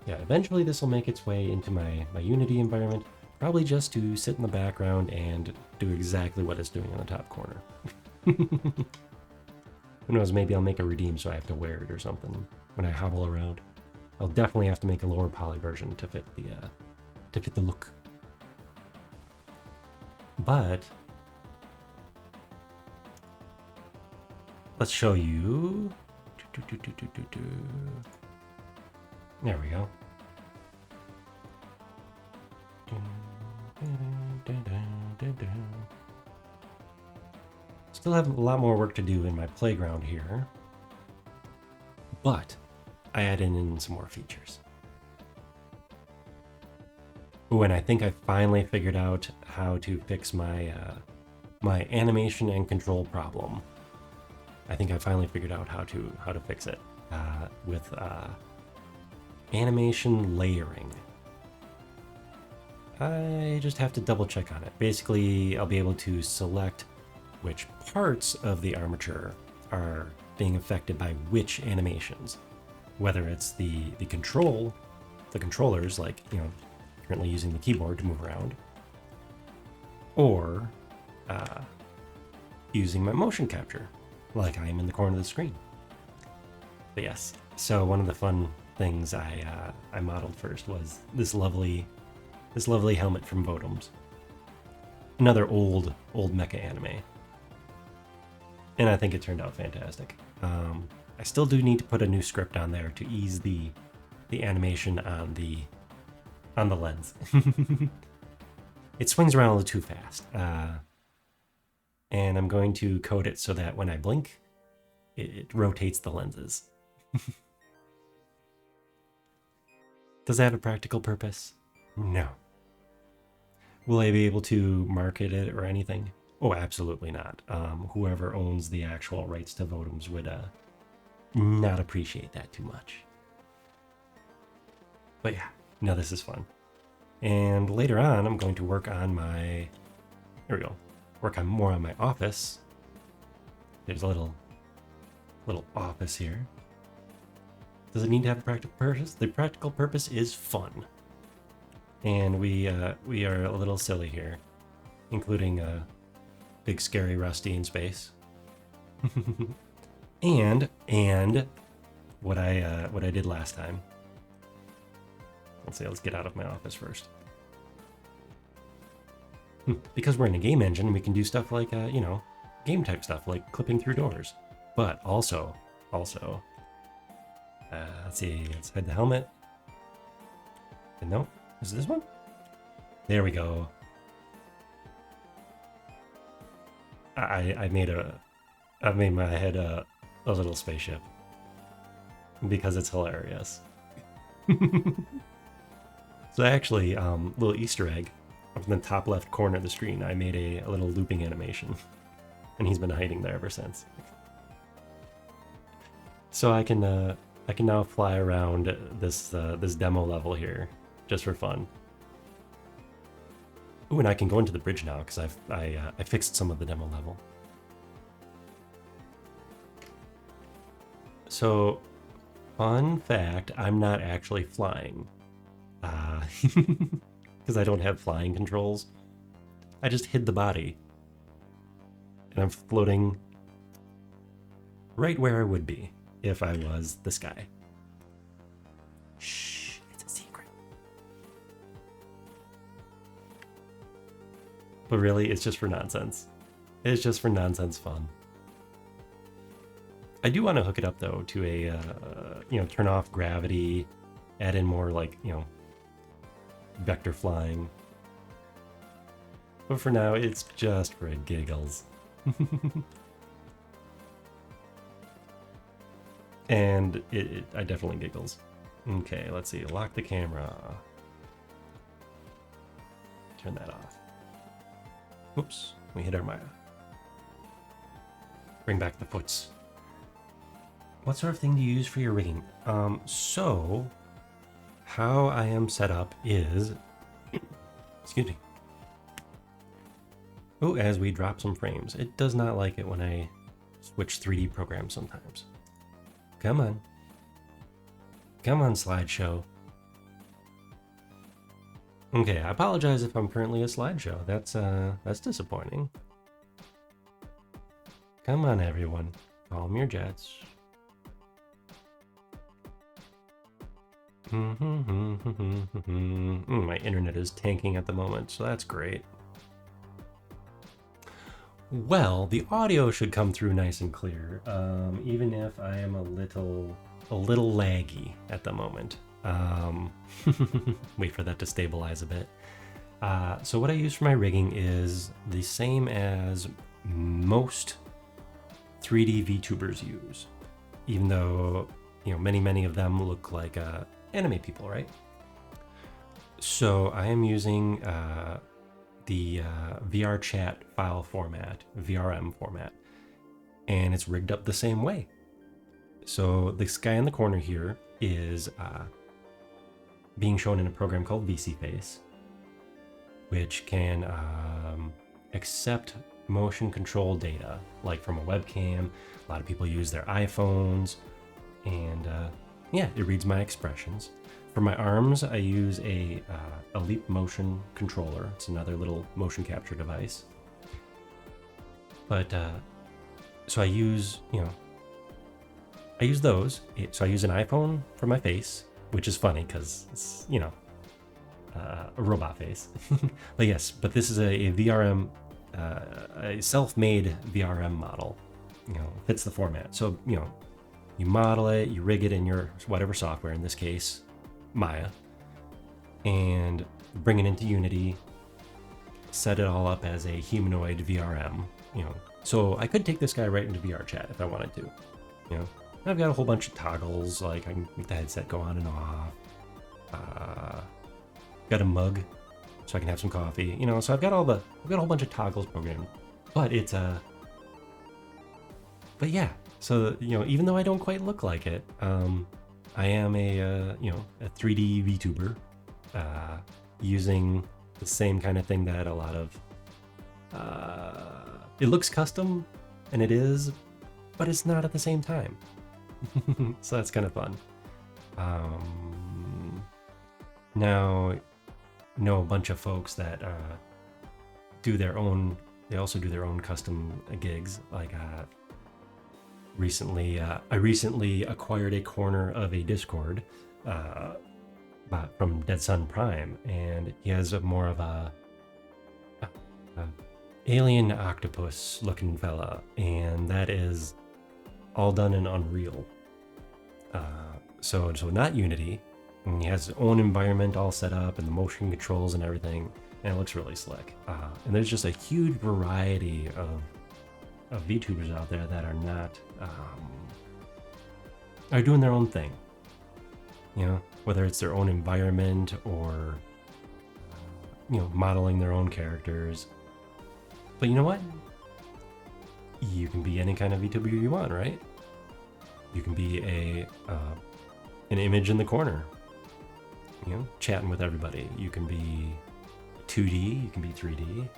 Yeah, eventually this will make its way into my Unity environment, probably just to sit in the background and do exactly what it's doing in the top corner. Who knows, maybe I'll make a redeem so I have to wear it or something when I hobble around. I'll definitely have to make a lower poly version to fit the look. But let's show you. There we go. Still have a lot more work to do in my playground here, but I added in some more features. Ooh, and I think I finally figured out how to fix my my animation and control problem. I think I finally figured out how to fix it with animation layering. I just have to double check on it. Basically, I'll be able to select which parts of the armature are being affected by which animations. Whether it's the controllers, like, you know, currently using the keyboard to move around, or using my motion capture, like I am in the corner of the screen. But yes, so one of the fun things I modeled first was this lovely helmet from Votoms, another old Mecha anime, and I think it turned out fantastic. I still do need to put a new script on there to ease the animation on the lens. It swings around a little too fast, and I'm going to code it so that when I blink, it rotates the lenses. Does that have a practical purpose? No. Will I be able to market it or anything? Oh, absolutely not. Whoever owns the actual rights to Votoms would not appreciate that too much. But yeah, no, this is fun. And later on, I'm going to work on my... There we go. Work on more on my office. There's a little office here. Does it need to have a practical purpose? The practical purpose is fun. And we are a little silly here, including big scary Rusty in space. and what I did last time. Let's get out of my office first. Because we're in a game engine, we can do stuff like you know, game type stuff like clipping through doors. But also, let's see, let's hide the helmet. And no, is it this one? There we go. I've made my head a little spaceship because it's hilarious. So actually, little Easter egg up in the top left corner of the screen, I made a little looping animation, and he's been hiding there ever since. So I can now fly around this demo level here just for fun. Ooh, and I can go into the bridge now because I fixed some of the demo level. So, fun fact, I'm not actually flying. Because I don't have flying controls. I just hid the body. And I'm floating right where I would be if I was this guy. Shh, it's a secret. But really, it's just for nonsense. It's just for nonsense fun. I do want to hook it up though to a, turn off gravity, add in more like, vector flying. But for now, it's just for giggles. And I definitely giggles. Okay, let's see. Lock the camera. Turn that off. Oops, we hit our Maya. Bring back the foots. What sort of thing do you use for your rigging? So how I am set up is, excuse me. Oh, as we drop some frames. It does not like it when I switch 3D programs sometimes. Come on. Come on, slideshow. Okay, I apologize if I'm currently a slideshow. That's disappointing. Come on, everyone. Calm your jets. My internet is tanking at the moment, so that's great. Well, the audio should come through nice and clear, even if I am a little laggy at the moment. Wait for that to stabilize a bit. So what I use for my rigging is the same as most 3D VTubers use, even though many of them look like anime people, right? So I am using the VR chat file format, VRM format, and it's rigged up the same way. So this guy in the corner here is being shown in a program called VCFace, which can accept motion control data, like from a webcam. A lot of people use their iPhones, and yeah, it reads my expressions. For my arms, I use a Leap motion controller. It's another little motion capture device. But so I use those. So I use an iPhone for my face, which is funny because it's a robot face. But yes, but this is a VRM, a self-made VRM model. Fits the format. So you model it, you rig it in your whatever software. In this case, Maya, and bring it into Unity, set it all up as a humanoid VRM, So I could take this guy right into VR chat if I wanted to, I've got a whole bunch of toggles, like I can make the headset go on and off. Got a mug, so I can have some coffee, So I've got a whole bunch of toggles programmed, but it's but yeah. So even though I don't quite look like it, I am a 3D VTuber using the same kind of thing that a lot of it looks custom, and it is, but it's not at the same time. So that's kind of fun. Now, know a bunch of folks that do their own. They also do their own custom gigs, like. I recently acquired a corner of a Discord from Dead Sun Prime, and he has more of a alien octopus looking fella, and that is all done in Unreal. So not Unity. And he has his own environment all set up and the motion controls and everything, and it looks really slick. And there's just a huge variety of VTubers out there that are not are doing their own thing, whether it's their own environment or modeling their own characters. But you know what, you can be any kind of VTuber you want, right? You can be an image in the corner, chatting with everybody. You can be 2D, you can be 3D.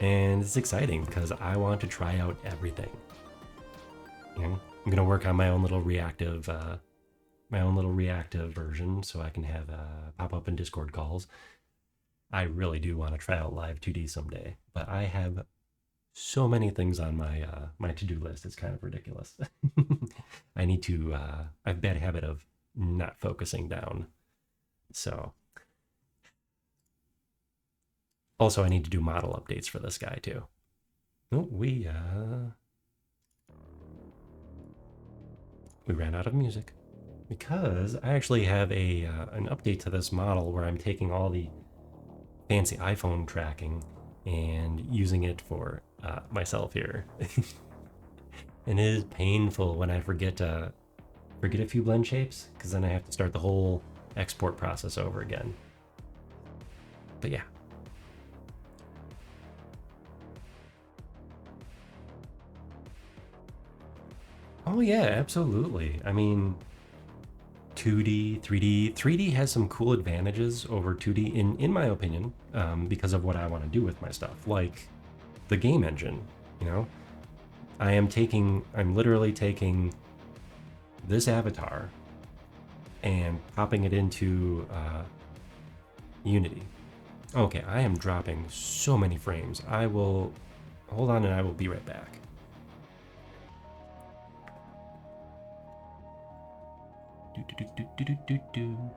And it's exciting because I want to try out everything. I'm gonna work on my own little reactive version, so I can have pop up in Discord calls. I really do want to try out live 2D someday, but I have so many things on my my to-do list. It's kind of ridiculous. I need to. I have a bad habit of not focusing down, so. Also, I need to do model updates for this guy too. Oh, we ran out of music because I actually have a an update to this model where I'm taking all the fancy iPhone tracking and using it for myself here. And it is painful when I forget a few blend shapes, because then I have to start the whole export process over again. But yeah. Oh yeah, absolutely. I mean, 2D, 3D. 3D has some cool advantages over 2D, in my opinion, because of what I want to do with my stuff, like the game engine. You know, I'm literally taking this avatar and popping it into Unity. Okay, I am dropping so many frames. I will hold on and I will be right back. Do, do, do, do, do, do, do.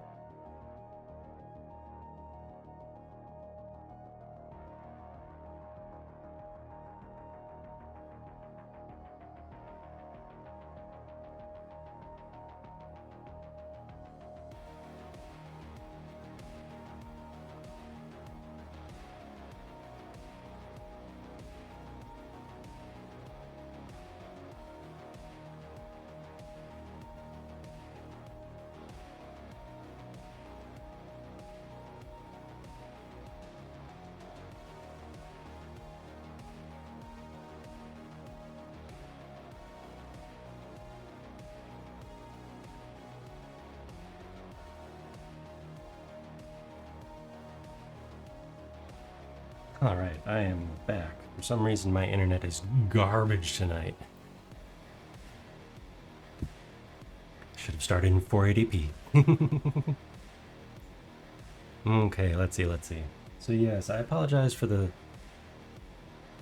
All right, I am back. For some reason, my internet is garbage tonight. Should have started in 480p. Okay, let's see. So yes, I apologize for the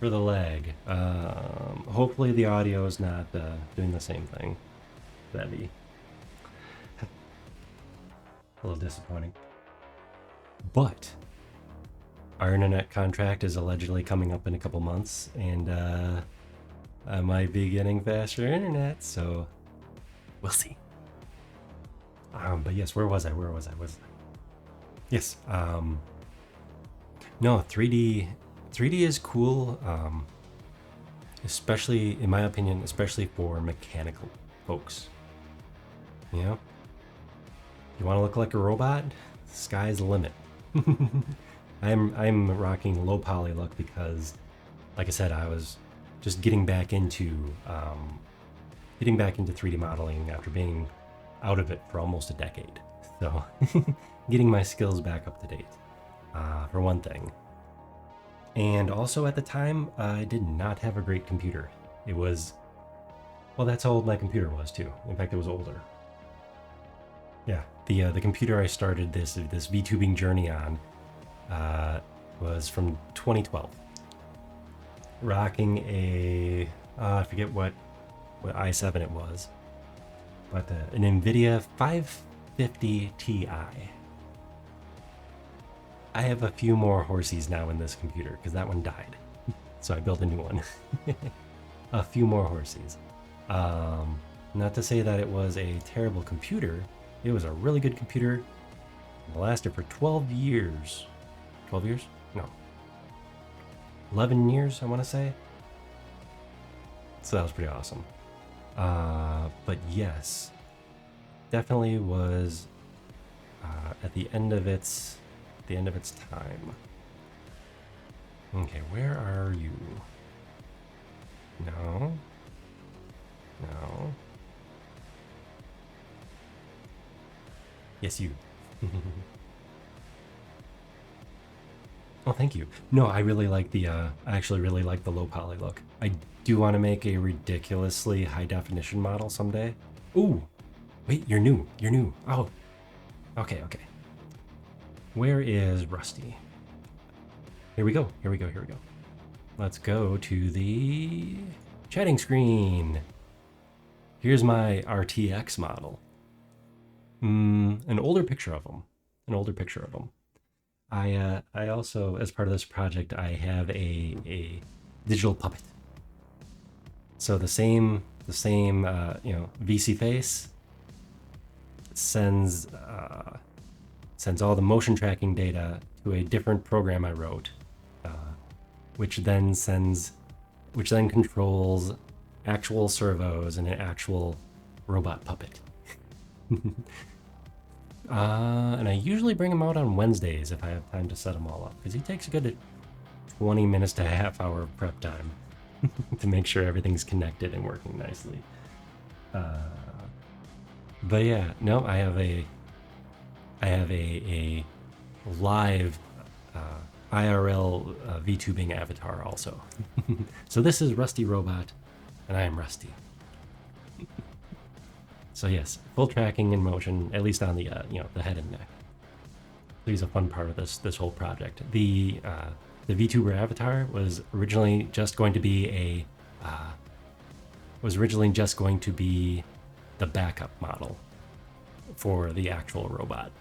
lag. Hopefully the audio is not doing the same thing. That'd be a little disappointing. But our internet contract is allegedly coming up in a couple months, and I might be getting faster internet, so we'll see. But yes, where was I? Yes. No, 3D is cool, especially in my opinion, especially for mechanical folks. You know, you want to look like a robot? Sky's the limit. I'm rocking low poly look because, like I said, I was just getting back into 3D modeling after being out of it for almost a decade. So getting my skills back up to date, for one thing. And also at the time, I did not have a great computer. It was, well, that's how old my computer was too. In fact, it was older. Yeah, the computer I started this VTubing journey on was from 2012. Rocking a, I forget what i7 it was, but an NVIDIA 550 Ti. I have a few more horsies now in this computer because that one died. So I built a new one. A few more horsies. Not to say that it was a terrible computer. It was a really good computer. It lasted for 12 years. 12 years? No. 11 years, I want to say. So that was pretty awesome. But yes, definitely was at the end of its time. Okay, where are you? No. Yes, you. Oh, thank you. No, I really like I actually really like the low poly look. I do want to make a ridiculously high definition model someday. Ooh, wait, you're new. Oh, okay. Where is Rusty? Here we go. Let's go to the chatting screen. Here's my RTX model. An older picture of him. I also, as part of this project, I have a digital puppet. So the same VC face sends all the motion tracking data to a different program I wrote, which then controls actual servos and an actual robot puppet. And I usually bring him out on Wednesdays if I have time to set them all up, because he takes a good 20 minutes to a half hour of prep time to make sure everything's connected and working nicely. But yeah, no, I have a live IRL VTubing avatar also. So this is Rusty Robot, and I am Rusty. So yes, full tracking and motion, at least on the the head and neck. So he's a fun part of this whole project. The VTuber avatar was originally just going to be the backup model for the actual robot.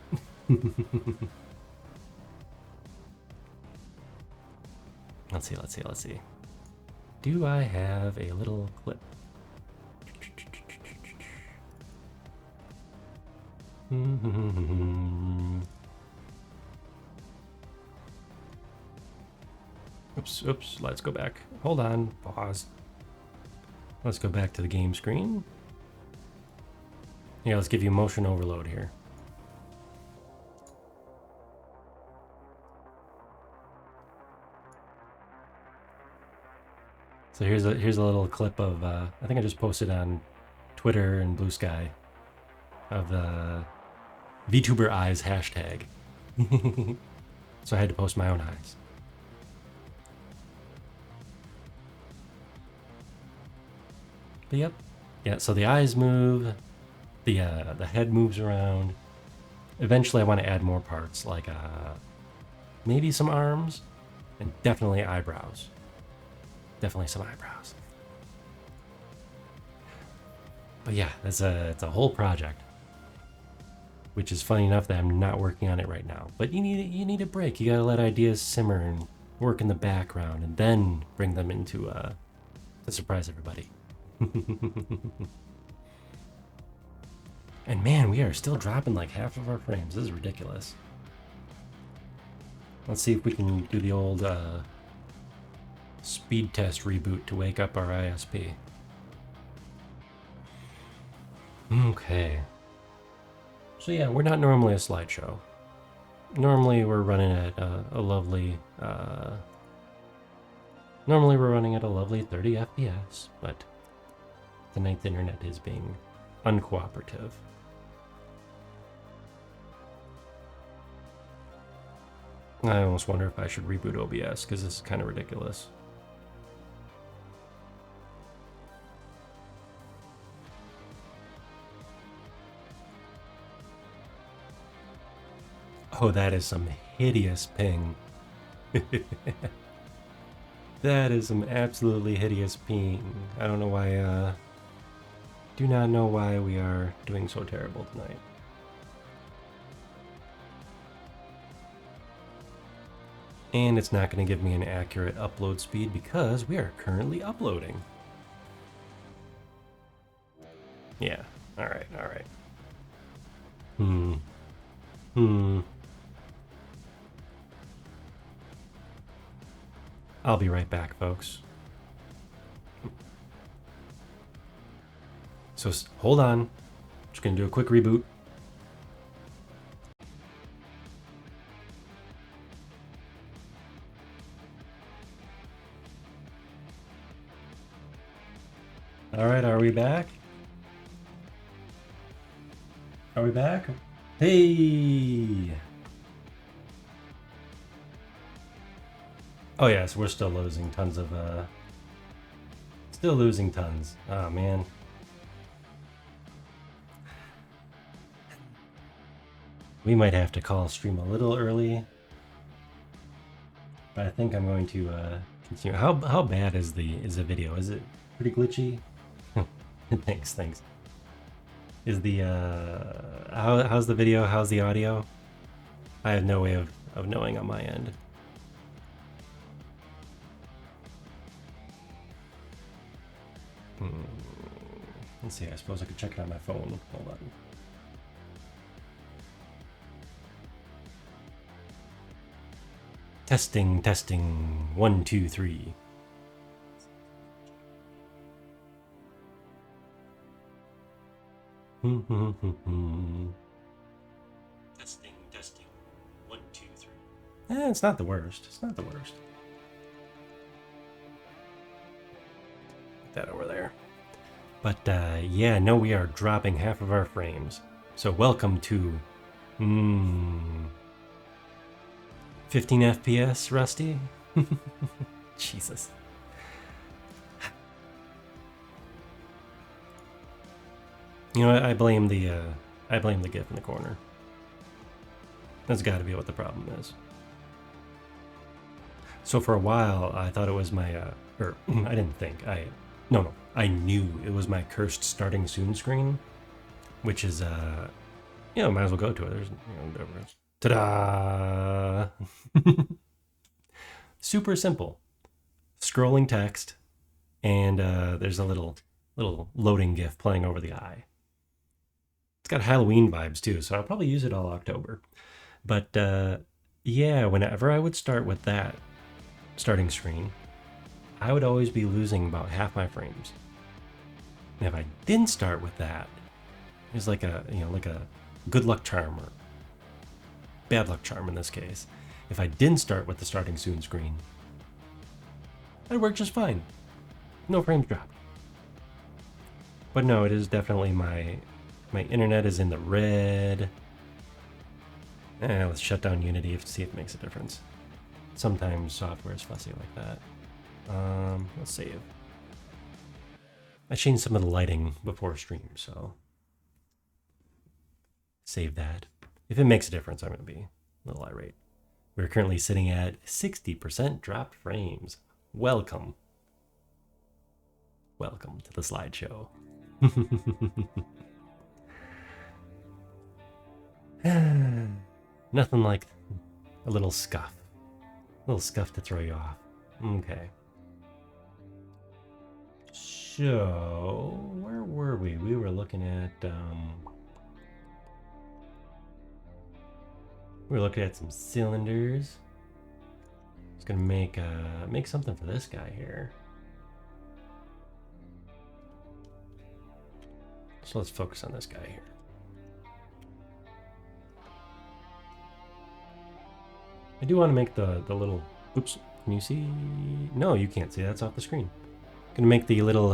Let's see. Do I have a little clip? Oops, let's go back. Hold on, pause. Let's go back to the game screen. Yeah, let's give you motion overload here. So here's a little clip of I think I just posted on Twitter and Blue Sky of the VTuber eyes hashtag. So I had to post my own eyes. But yep, yeah. So the eyes move, the head moves around. Eventually, I want to add more parts, like maybe some arms, and definitely eyebrows. Definitely some eyebrows. But yeah, it's a whole project, which is funny enough that I'm not working on it right now. But you need a break. You gotta let ideas simmer and work in the background, and then bring them into to surprise everybody. And man, we are still dropping like half of our frames. This is ridiculous. Let's see if we can do the old speed test reboot to wake up our ISP. Okay. So yeah, we're not normally a slideshow. Normally we're running at a lovely 30 FPS, but tonight the internet is being uncooperative. I almost wonder if I should reboot OBS, because this is kind of ridiculous. Oh, that is some hideous ping. That is some absolutely hideous ping. I don't know why, do not know why we are doing so terrible tonight. And it's not going to give me an accurate upload speed because we are currently uploading. Yeah, alright. I'll be right back, folks. So hold on. Just gonna do a quick reboot. Alright, are we back? Are we back? Hey! Oh yeah, so we're still losing tons of, Oh man. We might have to call stream a little early. But I think I'm going to, continue. How bad is the video? Is it pretty glitchy? Thanks. Is the, how's the video? How's the audio? I have no way of of knowing on my end. Let's see, I suppose I could check it on my phone. Hold on. Testing, testing. 1, 2, 3. Testing, testing. 1, 2, 3. It's not the worst. It's not the worst. Put that over there. But yeah, no, we are dropping half of our frames. So welcome to 15 FPS, Rusty. Jesus. You know what? I blame the GIF in the corner. That's got to be what the problem is. So for a while, I thought it was my or I didn't think. No, I knew it was my cursed starting soon screen, which is you know, might as well go to it. There's, you know, whatever it is. Ta-da! Super simple. Scrolling text, and there's a little loading GIF playing over the eye. It's got Halloween vibes too, so I'll probably use it all October. But yeah, whenever I would start with that starting screen, I would always be losing about half my frames. And if I didn't start with that, it was like a, you know, like a good luck charm or bad luck charm in this case. If I didn't start with the starting soon screen, that'd work just fine. No frames dropped. But no, it is definitely my internet is in the red. Let's shut down Unity to see if it makes a difference. Sometimes software is fussy like that. Let's save. I changed some of the lighting before stream, so save that. If it makes a difference, I'm going to be a little irate. We're currently sitting at 60% dropped frames. Welcome. Welcome to the slideshow. Nothing like a little scuff. A little scuff to throw you off. Okay. So, where were we? We were looking at, we were looking at some cylinders. It's gonna make something for this guy here. So let's focus on this guy here. I do want to make the little, oops, can you see? No, you can't see, that's off the screen. Gonna make the little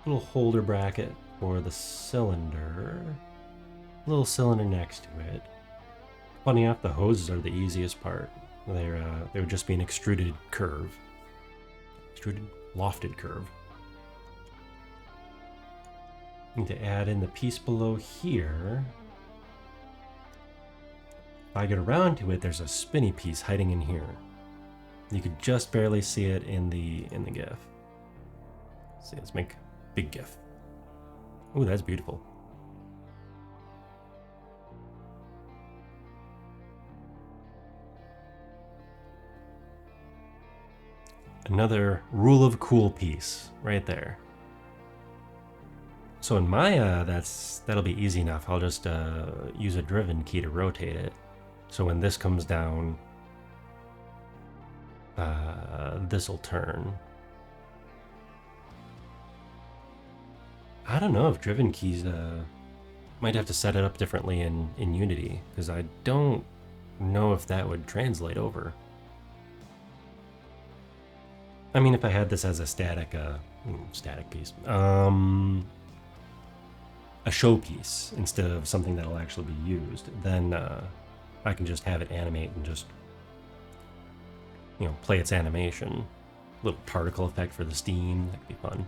holder bracket for the cylinder. Little cylinder next to it. Funny enough, the hoses are the easiest part. They would just be an extruded curve. Extruded, lofted curve. Need to add in the piece below here. If I get around to it, there's a spinny piece hiding in here. You could just barely see it in the GIF. See, let's make big GIF. Ooh, that's beautiful. Another rule of cool piece right there. So in Maya, that'll be easy enough. I'll just use a driven key to rotate it. So when this comes down, this will turn. I don't know if driven keys, might have to set it up differently in Unity, because I don't know if that would translate over. I mean, if I had this as a static piece, a showpiece instead of something that'll actually be used, then I can just have it animate and just, you know, play its animation. Little particle effect for the steam, that could be fun.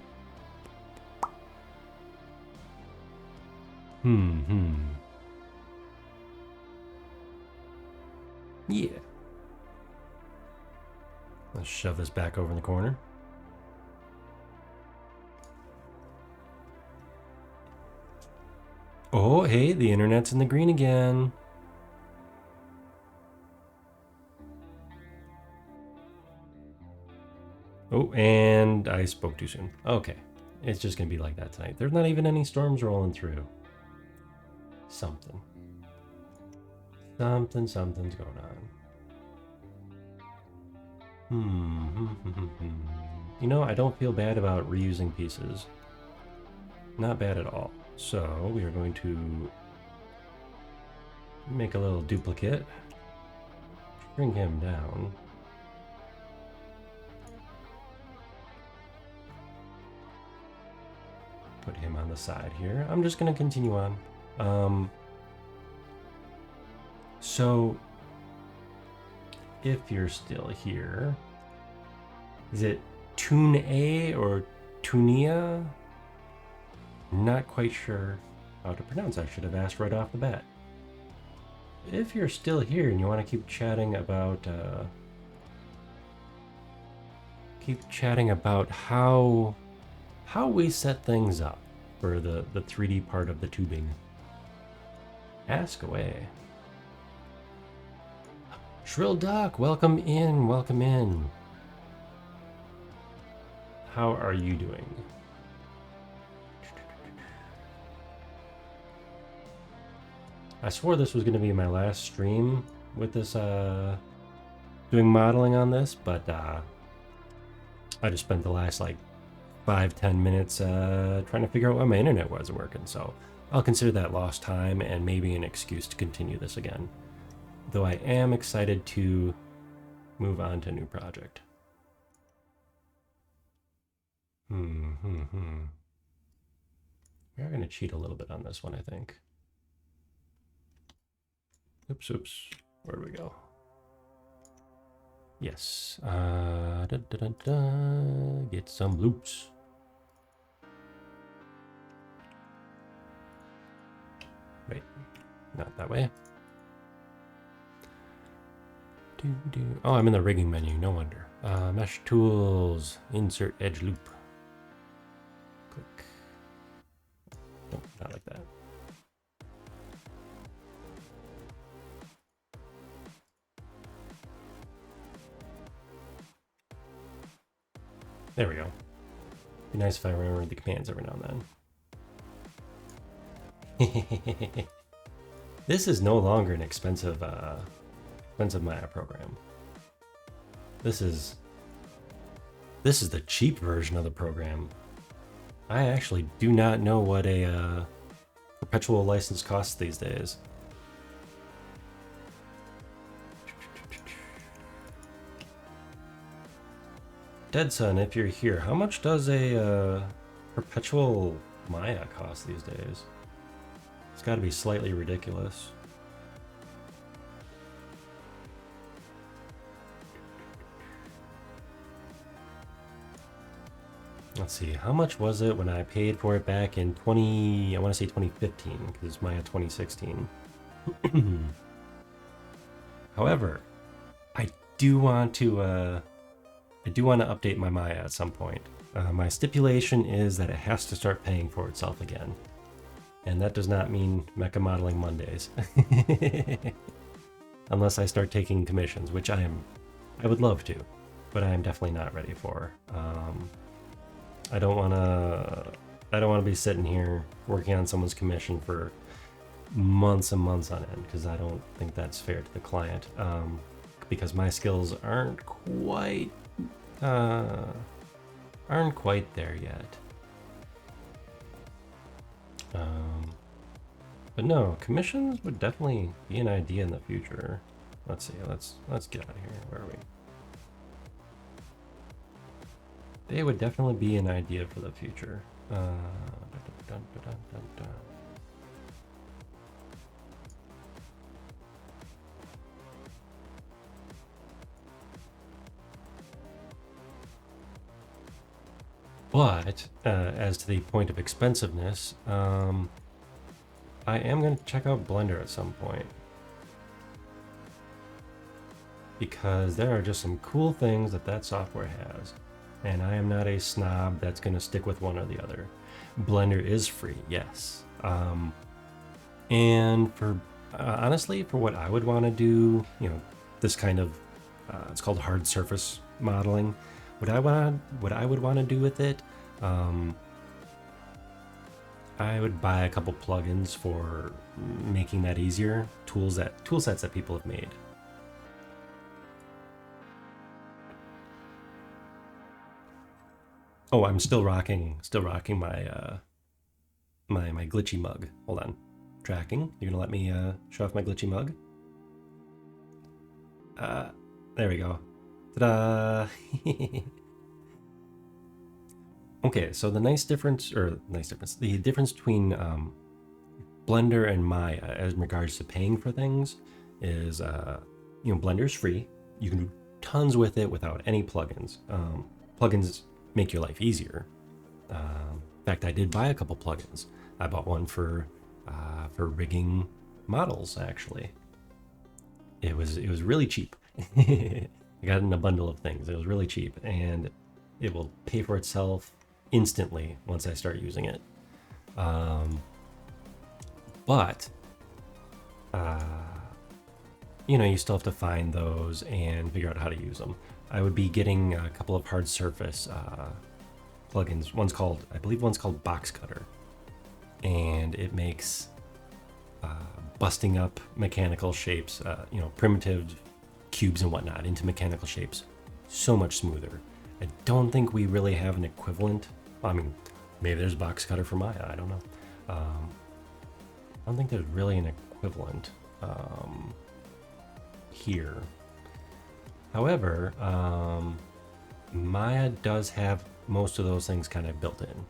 Yeah. Let's shove this back over in the corner. Oh, hey, the internet's in the green again. Oh, and I spoke too soon. Okay. It's just gonna be like that tonight. There's not even any storms rolling through. Something's going on. You know, I don't feel bad about reusing pieces. Not bad at all. So we are going to make a little duplicate. Bring him down. Put him on the side here. I'm just going to continue on. So, if you're still here, is it Tune A or Tunia? Not quite sure how to pronounce. I should have asked right off the bat. If you're still here and you want to keep chatting about how we set things up for the 3D part of the tubing, ask away. Shrill Duck, welcome in, welcome in. How are you doing? I swore this was going to be my last stream with this, doing modeling on this, but I just spent the last like 5-10 minutes trying to figure out why my internet wasn't working, so I'll consider that lost time and maybe an excuse to continue this again. Though I am excited to move on to a new project. We are going to cheat a little bit on this one, I think. Oops. Where do we go? Yes. Get some loops. Wait, not that way. Oh, I'm in the rigging menu, no wonder. Mesh tools, insert edge loop. Click. Nope, not like that. There we go. Be nice if I remembered the commands every now and then. This is no longer an expensive Maya program. This is the cheap version of the program. I actually do not know what a perpetual license costs these days. Dead Son, if you're here, how much does a perpetual Maya cost these days? It's got to be slightly ridiculous. Let's see, how much was it when I paid for it back in I want to say 2015, because Maya 2016. However, I do want to update my Maya at some point. My stipulation is that it has to start paying for itself again. And that does not mean Mecha Modeling Mondays. Unless I start taking commissions, which I would love to, but I am definitely not ready for. I don't want to be sitting here working on someone's commission for months and months on end, because I don't think that's fair to the client. Because my skills aren't quite there yet. But no, commissions would definitely be an idea in the future. Let's see, let's get out of here. Where are we? They would definitely be an idea for the future. But as to the point of expensiveness, I am going to check out Blender at some point, because there are just some cool things that software has, and I am not a snob that's going to stick with one or the other. Blender is free, yes, and for honestly, for what I would want to do, you know, this kind of it's called hard surface modeling, what I would want to do with it, I would buy a couple plugins for making that easier. Tool sets that people have made. Oh, I'm still rocking my my glitchy mug. Hold on. Tracking. You're gonna let me show off my glitchy mug? There we go. Ta-da! Okay, so the the difference between Blender and Maya as in regards to paying for things is, Blender's free. You can do tons with it without any plugins. Plugins make your life easier. In fact, I did buy a couple plugins. I bought one for rigging models. Actually, it was really cheap. I got it in a bundle of things. It was really cheap, and it will pay for itself instantly once I start using it. But you still have to find those and figure out how to use them. I would be getting a couple of hard surface plugins. I believe one's called Box Cutter, and it makes busting up mechanical shapes, primitive cubes and whatnot into mechanical shapes so much smoother. I don't think we really have an equivalent. I mean, maybe there's Box Cutter for Maya. I don't know. I don't think there's really an equivalent here. However, Maya does have most of those things kind of built in,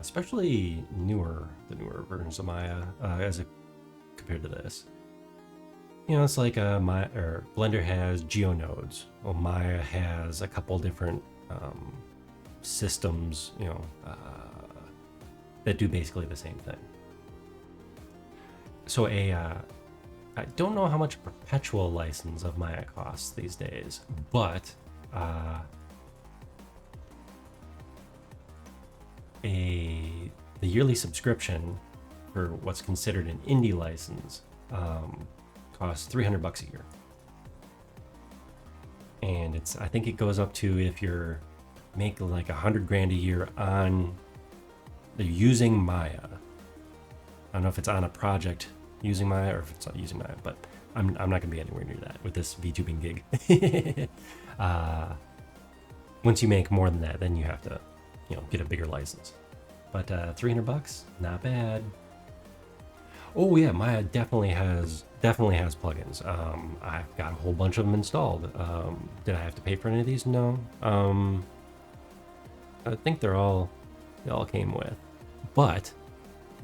especially the newer versions of Maya compared to this. It's like Blender has geonodes. Well, Maya has a couple different systems, that do basically the same thing. So I don't know how much a perpetual license of Maya costs these days, but the yearly subscription for what's considered an indie license costs $300 a year, and I think it goes up to, if you're making like $100,000 a year on using Maya. I don't know if it's on a project using Maya or if it's not using Maya, but I'm not gonna be anywhere near that with this VTubing gig. Once you make more than that, then you have to, get a bigger license. But $300, not bad. Oh yeah, Maya definitely has plugins. I've got a whole bunch of them installed. Did I have to pay for any of these? No. I think they all came with, but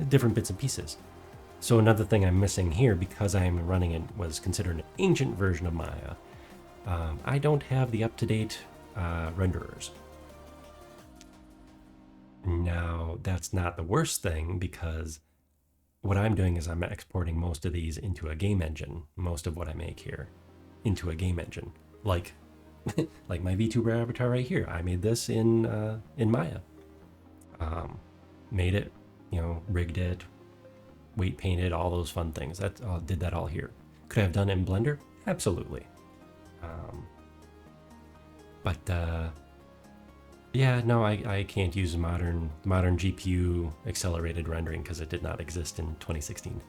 different bits and pieces. So another thing I'm missing here, because I am running it was considered an ancient version of Maya, I don't have the up-to-date renderers. Now, that's not the worst thing, because what I'm doing is I'm exporting most of these into a game engine. Most of what I make here into a game engine, like like my VTuber avatar right here. I made this in Maya. Made it, rigged it, weight painted, all those fun things. Did that all here. Could I have done it in Blender? Absolutely. Yeah, no, I can't use modern GPU accelerated rendering because it did not exist in 2016.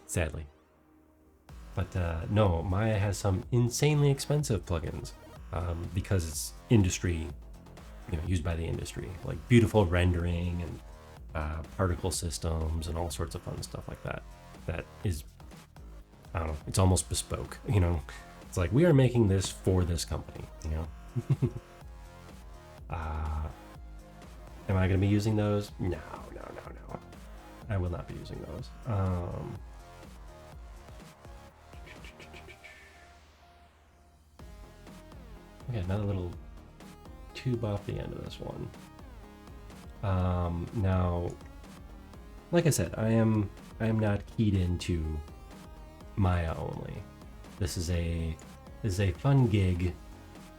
Sadly. But no, Maya has some insanely expensive plugins because it's industry, used by the industry, like beautiful rendering and particle systems and all sorts of fun stuff like that. That is, I don't know, it's almost bespoke, It's like, we are making this for this company, Am I going to be using those? No. I will not be using those. Okay, another little tube off the end of this one. Now, like I said, I am not keyed into Maya only. This is a fun gig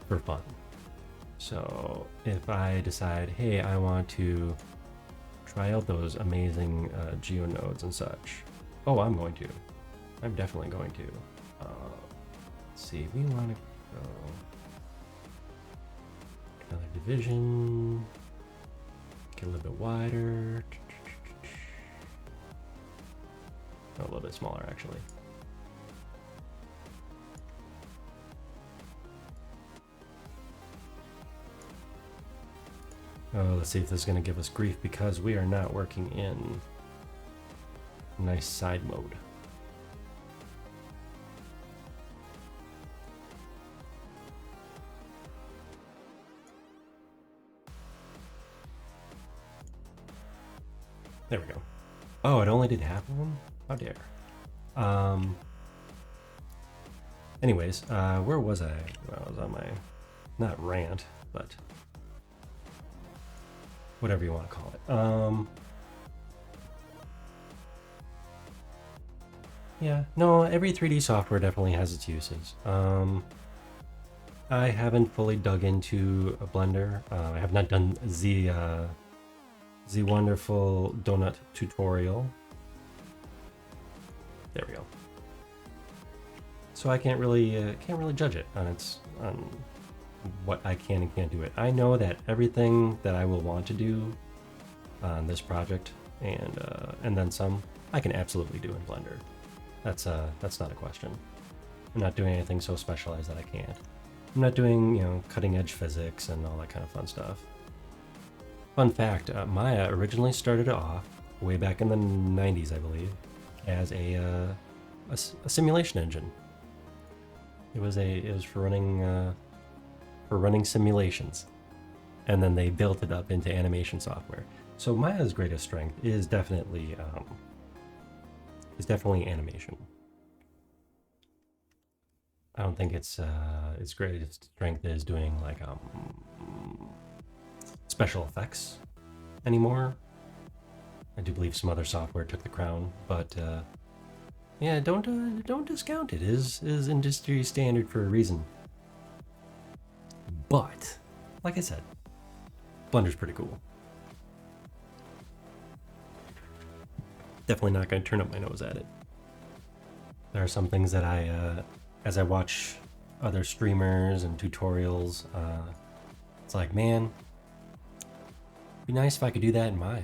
for fun. So if I decide, hey, I want to try out those amazing geonodes and such, I'm definitely going to. Let's see, we want to go another division, get a little bit wider, a little bit smaller actually. Oh, let's see if this is going to give us grief because we are not working in nice side mode. There we go. Oh, it only did half of them? How dare. Anyways, where was I? Well, I was on my, not rant, but whatever you want to call it. Yeah, no, every 3D software definitely has its uses. I haven't fully dug into a Blender. I have not done the wonderful donut tutorial. There we go. So I can't really judge it on what I can and can't do it. I know that everything that I will want to do on this project and then some, I can absolutely do in Blender. That's not a question. I'm not doing anything so specialized that I can't. I'm not doing, you know, cutting edge physics and all that kind of fun stuff. Fun fact, Maya originally started off way back in the 90s, I believe, as a simulation engine. It was for running simulations, and then they built it up into animation software. So Maya's greatest strength is definitely animation. I don't think its greatest strength is doing like special effects anymore. I do believe some other software took the crown, but yeah, don't discount it. It is industry standard for a reason. But like I said, Blender's pretty cool. Definitely not going to turn up my nose at it. There are some things that as I watch other streamers and tutorials, it's like, man, it'd be nice if I could do that in Maya.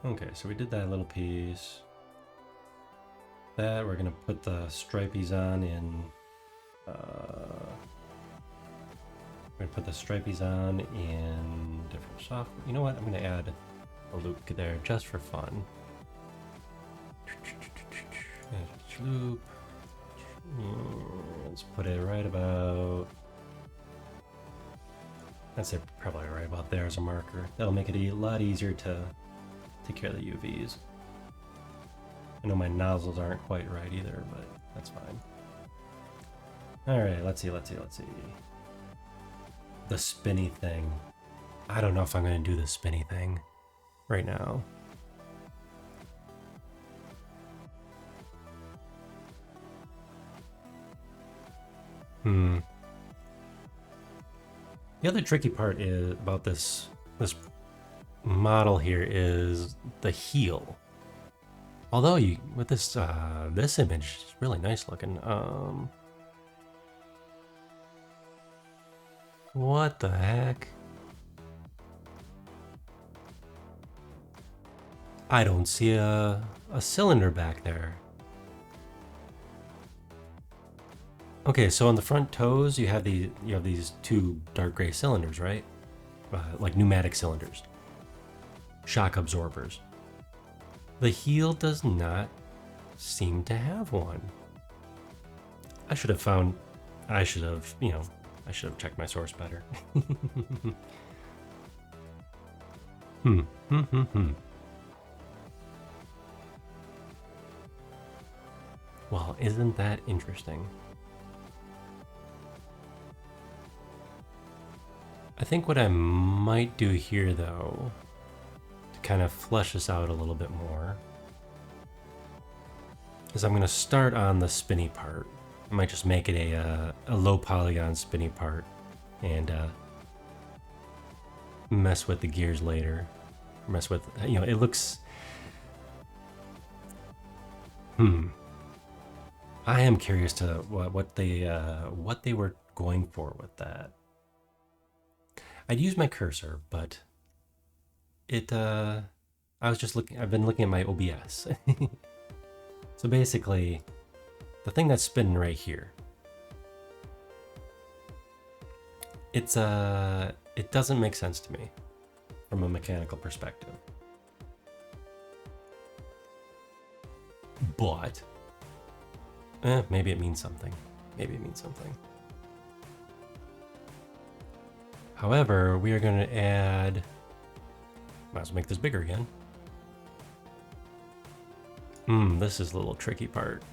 Okay, so we did that little piece. That we're gonna put the stripies on in. We're gonna put the stripies on in different software. You know what? I'm gonna add a loop there just for fun. Loop. Let's put it right about. I'd say probably right about there as a marker. That'll make it a lot easier to take care of the UVs. I know my nozzles aren't quite right either, but that's fine. Alright, let's see. The spinny thing. I don't know if I'm going to do the spinny thing right now. The other tricky part is about this model here is the heel. Although with this this image is really nice looking. What the heck? I don't see a cylinder back there. Okay, so on the front toes you have these two dark gray cylinders, right? Like pneumatic cylinders, shock absorbers. The heel does not seem to have one. I should have checked my source better. Well, isn't that interesting? I think what I might do here, though, to kind of flesh this out a little bit more, is I'm going to start on the spinny part. I might just make it a low polygon spinny part, and mess with the gears later. Mess with, you know, it looks... I am curious to what they were going for with that. I'd use my cursor, but it I was just looking. I've been looking at my OBS. So basically, the thing that's spinning right here, it doesn't make sense to me from a mechanical perspective. But maybe it means something. Maybe it means something. However, we are going to add... Might as well make this bigger again. This is a little tricky part.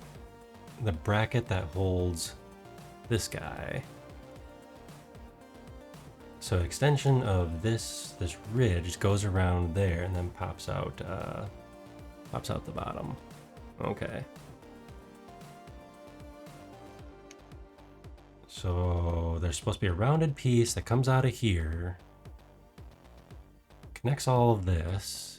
The bracket that holds this guy. So extension of this ridge goes around there and then pops out the bottom. Okay. So there's supposed to be a rounded piece that comes out of here, connects all of this,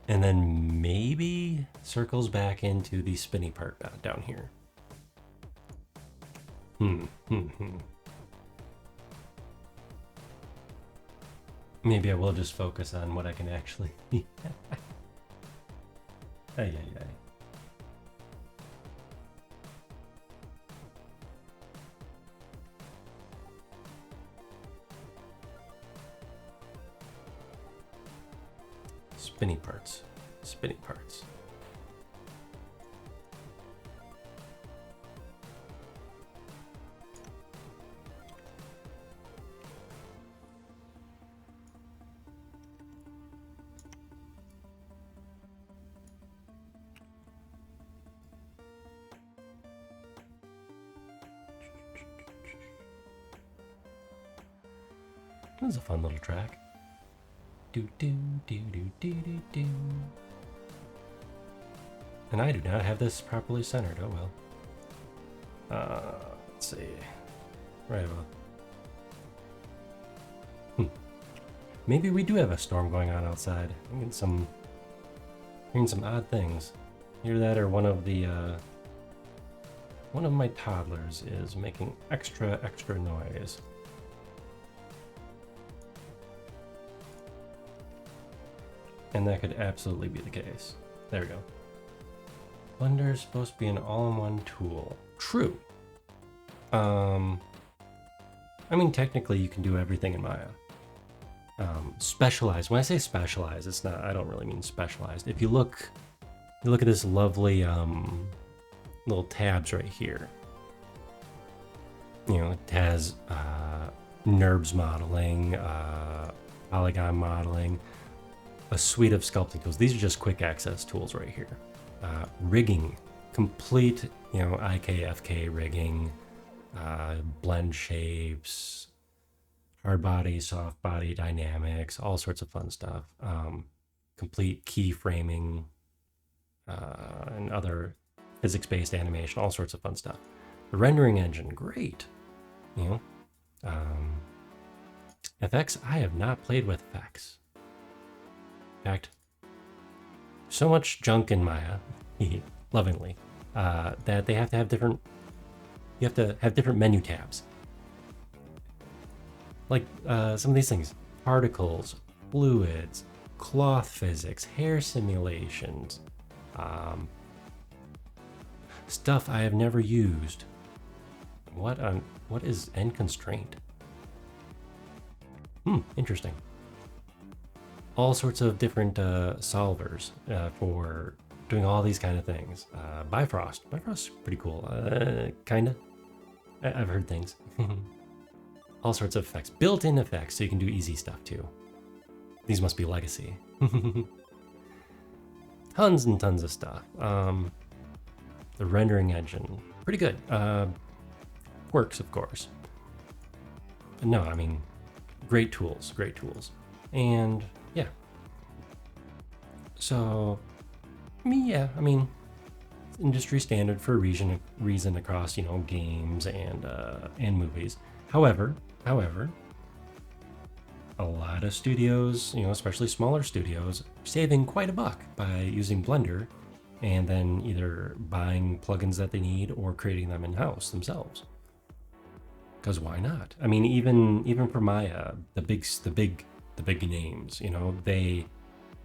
and then maybe circles back into the spinny part down here. Maybe I will just focus on what I can actually... Ay. Spinny parts. This is a fun little track. Do do do do do do do. And I do not have this properly centered. Oh well. Let's see. Right about. Maybe we do have a storm going on outside. I'm getting hearing some odd things. Either that or one of my toddlers is making extra noise. And that could absolutely be the case. There we go. Blender is supposed to be an all-in-one tool. True. I mean, technically you can do everything in Maya. Specialized. When I say specialized, it's not, I don't really mean specialized. If you look at this lovely little tabs right here. You know, it has NURBS modeling, polygon modeling, a suite of sculpting tools. These are just quick access tools right here. Rigging, complete, you know, IKFK rigging, blend shapes, hard body, soft body dynamics, all sorts of fun stuff. Complete keyframing and other physics-based animation, all sorts of fun stuff. The rendering engine, great. You know, FX, I have not played with FX. In fact, so much junk in Maya, lovingly, that they have to have different. You have to have different menu tabs. Like some of these things: particles, fluids, cloth physics, hair simulations, stuff I have never used. What is end constraint? Interesting. All sorts of different solvers for doing all these kind of things. Bifrost. Bifrost's pretty cool. Kinda. I've heard things. All sorts of effects. Built-in effects, so you can do easy stuff too. These must be legacy. Tons and tons of stuff. The rendering engine. Pretty good. Works, of course. But no, I mean, great tools. And yeah. So, I mean, it's industry standard for a reason across, you know, games and movies. However, a lot of studios, especially smaller studios, are saving quite a buck by using Blender and then either buying plugins that they need or creating them in-house themselves. Because why not? I mean, even for Maya, the big names,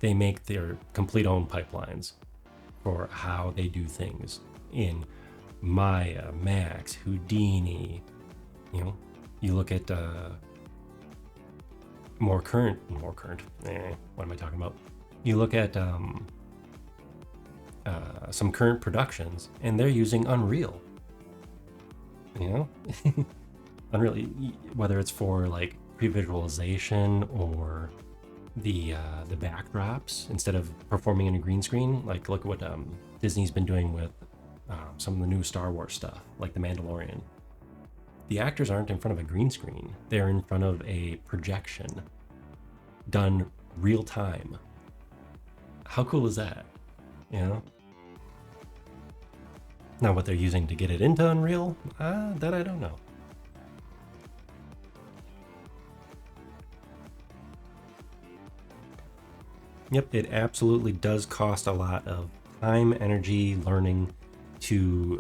they make their complete own pipelines for how they do things in Maya, Max, Houdini. You look at more current. What am I talking about? You look at some current productions, and they're using Unreal. Unreal, whether it's for like pre-visualization or the backdrops instead of performing in a green screen. Like look at what Disney's been doing with some of the new Star Wars stuff, like The Mandalorian. The actors aren't in front of a green screen; they're in front of a projection, done real time. How cool is that? Now, what they're using to get it into Unreal, that I don't know. Yep, it absolutely does cost a lot of time, energy, learning to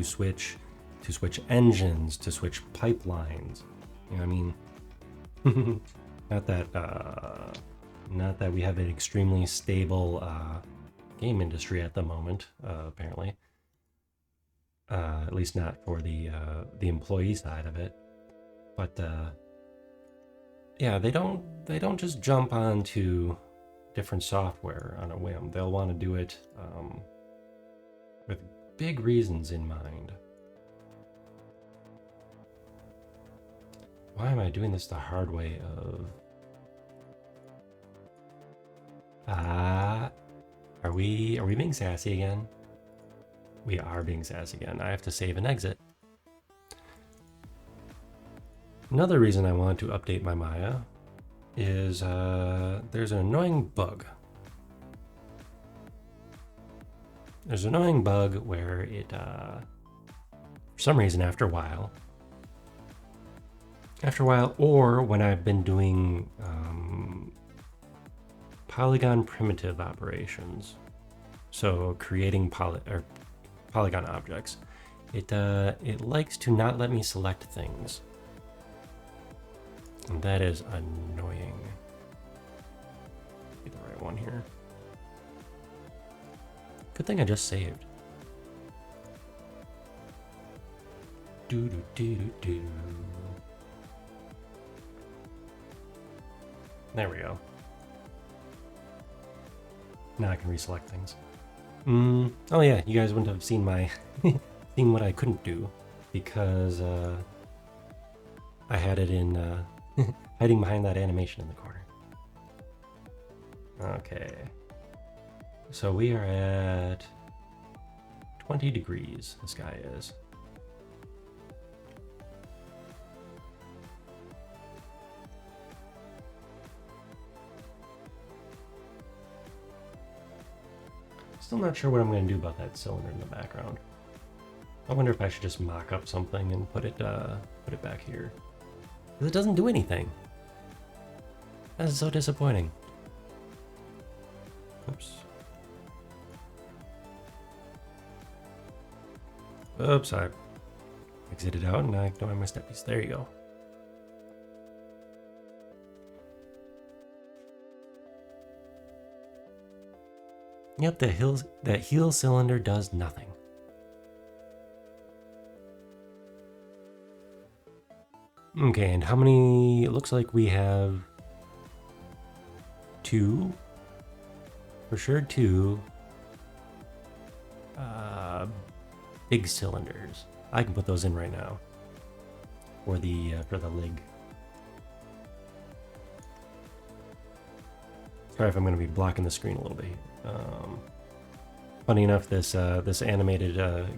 switch engines, to switch pipelines. I mean, not that we have an extremely stable game industry at the moment, apparently. At least not for the employee side of it. But yeah, they don't just jump onto different software on a whim. They'll want to do it with big reasons in mind. Why am I doing this the hard way of... Are we being sassy again? We are being sassy again. I have to save and exit. Another reason I want to update my Maya is there's an annoying bug. There's an annoying bug where it, for some reason, after a while, or when I've been doing polygon primitive operations, so creating polygon objects, it likes to not let me select things. And that is annoying. Get the right one here. Good thing I just saved. Do do do do do. There we go. Now I can reselect things. Oh yeah, you guys wouldn't have seen my seen what I couldn't do because I had it in hiding behind that animation in the corner. Okay. So we are at 20 degrees, this guy is. Still not sure what I'm going to do about that cylinder in the background. I wonder if I should just mock up something and put it back here. Because it doesn't do anything. That is so disappointing. Oops. Oops, I exited out and I don't have my steppies. There you go. Yep, that heel cylinder does nothing. Okay, and how many? It looks like we have 2. For sure 2. Big cylinders. I can put those in right now. For the lig. Sorry if I'm going to be blocking the screen a little bit. Funny enough, this animated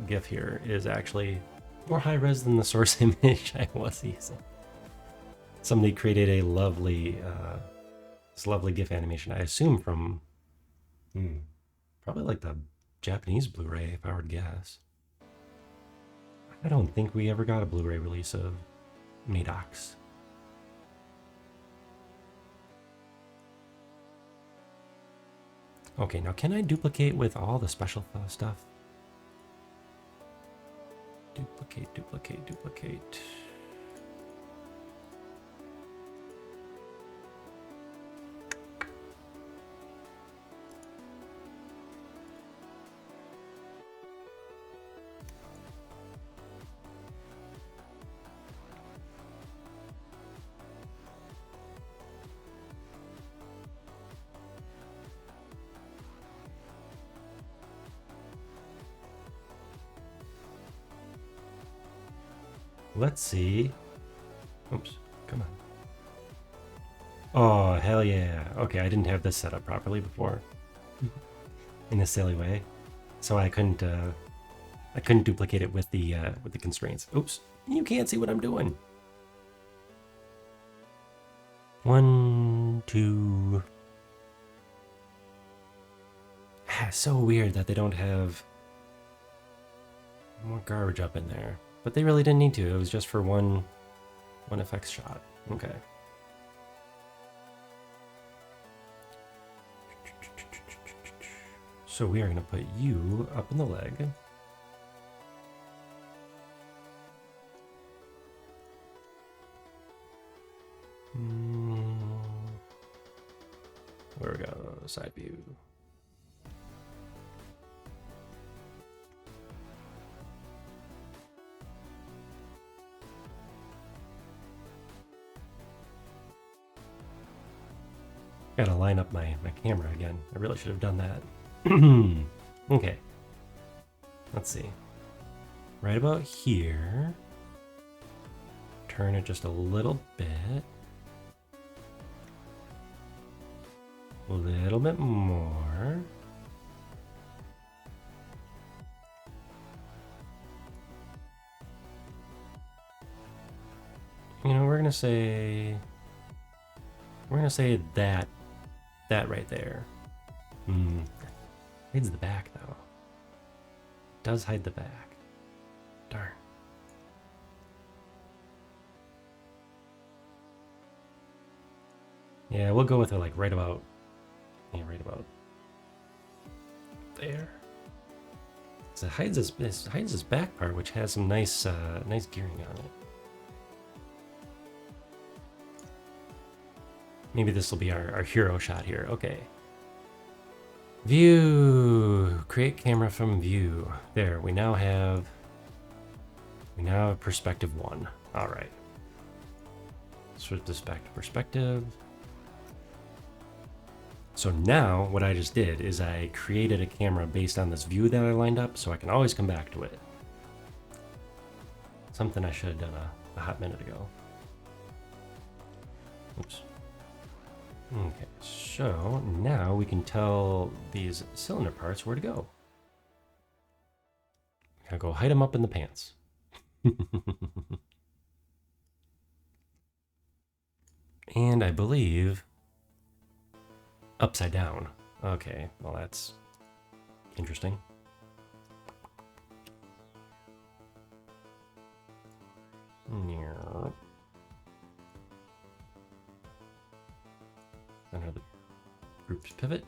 GIF here is actually more high res than the source image I was using. Somebody created a lovely, this lovely GIF animation. I assume from, probably like the Japanese Blu-ray, if I were to guess. I don't think we ever got a Blu-ray release of MADOX. Okay, now can I duplicate with all the special stuff? Duplicate, duplicate, duplicate. Let's see. Oops, come on. Oh, hell yeah. Okay, I didn't have this set up properly before. In a silly way. So I couldn't duplicate it with the constraints. Oops. You can't see what I'm doing. 1, 2. So weird that they don't have more garbage up in there. But they really didn't need to. It was just for one effects shot. Okay. So we are going to put you up in the leg. Where we go? Side view. Gotta line up my camera again. I really should have done that. Okay. Let's see. Right about here. Turn it just a little bit. A little bit more. You know, we're gonna say that right there. Hides the back though. Does hide the back. Darn. Yeah, we'll go with it like right about there. So it hides this back part, which has some nice gearing on it. Maybe this will be our hero shot here. Okay. View. Create camera from view. There. We now have perspective 1. All right. Switch this back to perspective. So now what I just did is I created a camera based on this view that I lined up, so I can always come back to it. Something I should have done a hot minute ago. Oops. Okay, so now we can tell these cylinder parts where to go. Gotta go hide them up in the pants. And I believe upside down. Okay, well that's interesting. Another group's pivot.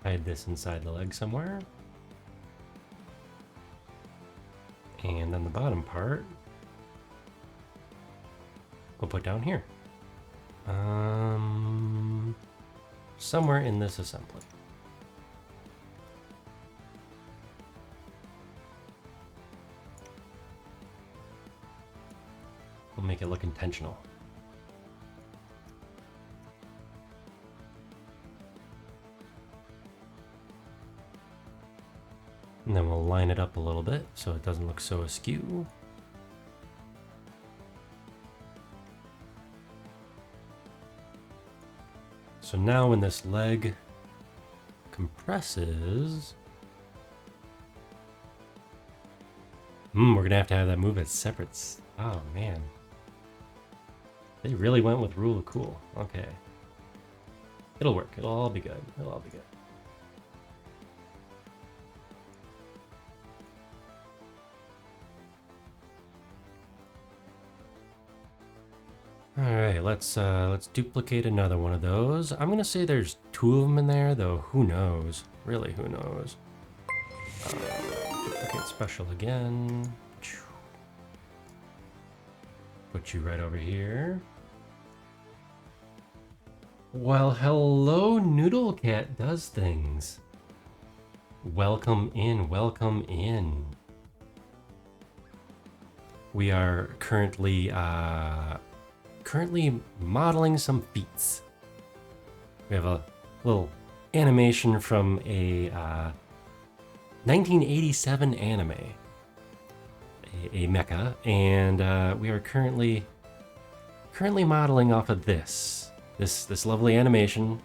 Hide this inside the leg somewhere. And then the bottom part we'll put down here. Somewhere in this assembly. We'll make it look intentional. And then we'll line it up a little bit so it doesn't look so askew. So now when this leg compresses, we're gonna have to have that move at separate. Oh man. They really went with rule of cool. Okay. It'll work. It'll all be good. It'll all be good. All right, let's duplicate another one of those. I'm gonna say there's 2 of them in there, though. Who knows? Really, who knows? Duplicate special again. Put you right over here. Well, hello, Noodle Cat does things. Welcome in, welcome in. We are currently modeling some feats. We have a little animation from a 1987 anime, a mecha, and we are currently modeling off of this lovely animation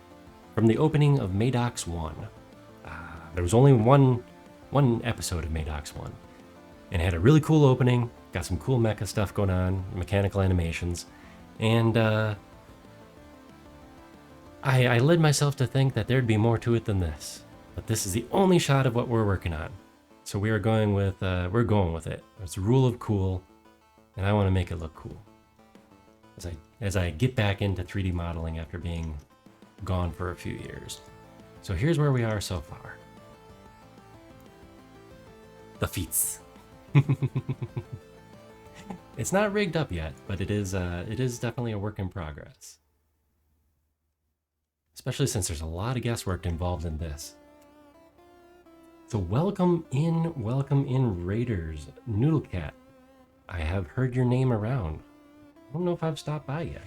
from the opening of MADOX 1. There was only one episode of MADOX 1, and it had a really cool opening, got some cool mecha stuff going on, mechanical animations, and I led myself to think that there'd be more to it than this. But this is the only shot of what we're working on. So we are going with, we're going with it. It's a rule of cool, and I want to make it look cool. As I get back into 3D modeling after being gone for a few years. So here's where we are so far. The feats. It's not rigged up yet, but it is definitely a work in progress. Especially since there's a lot of guesswork involved in this. So welcome in Raiders. Noodle Cat, I have heard your name around. I don't know if I've stopped by yet.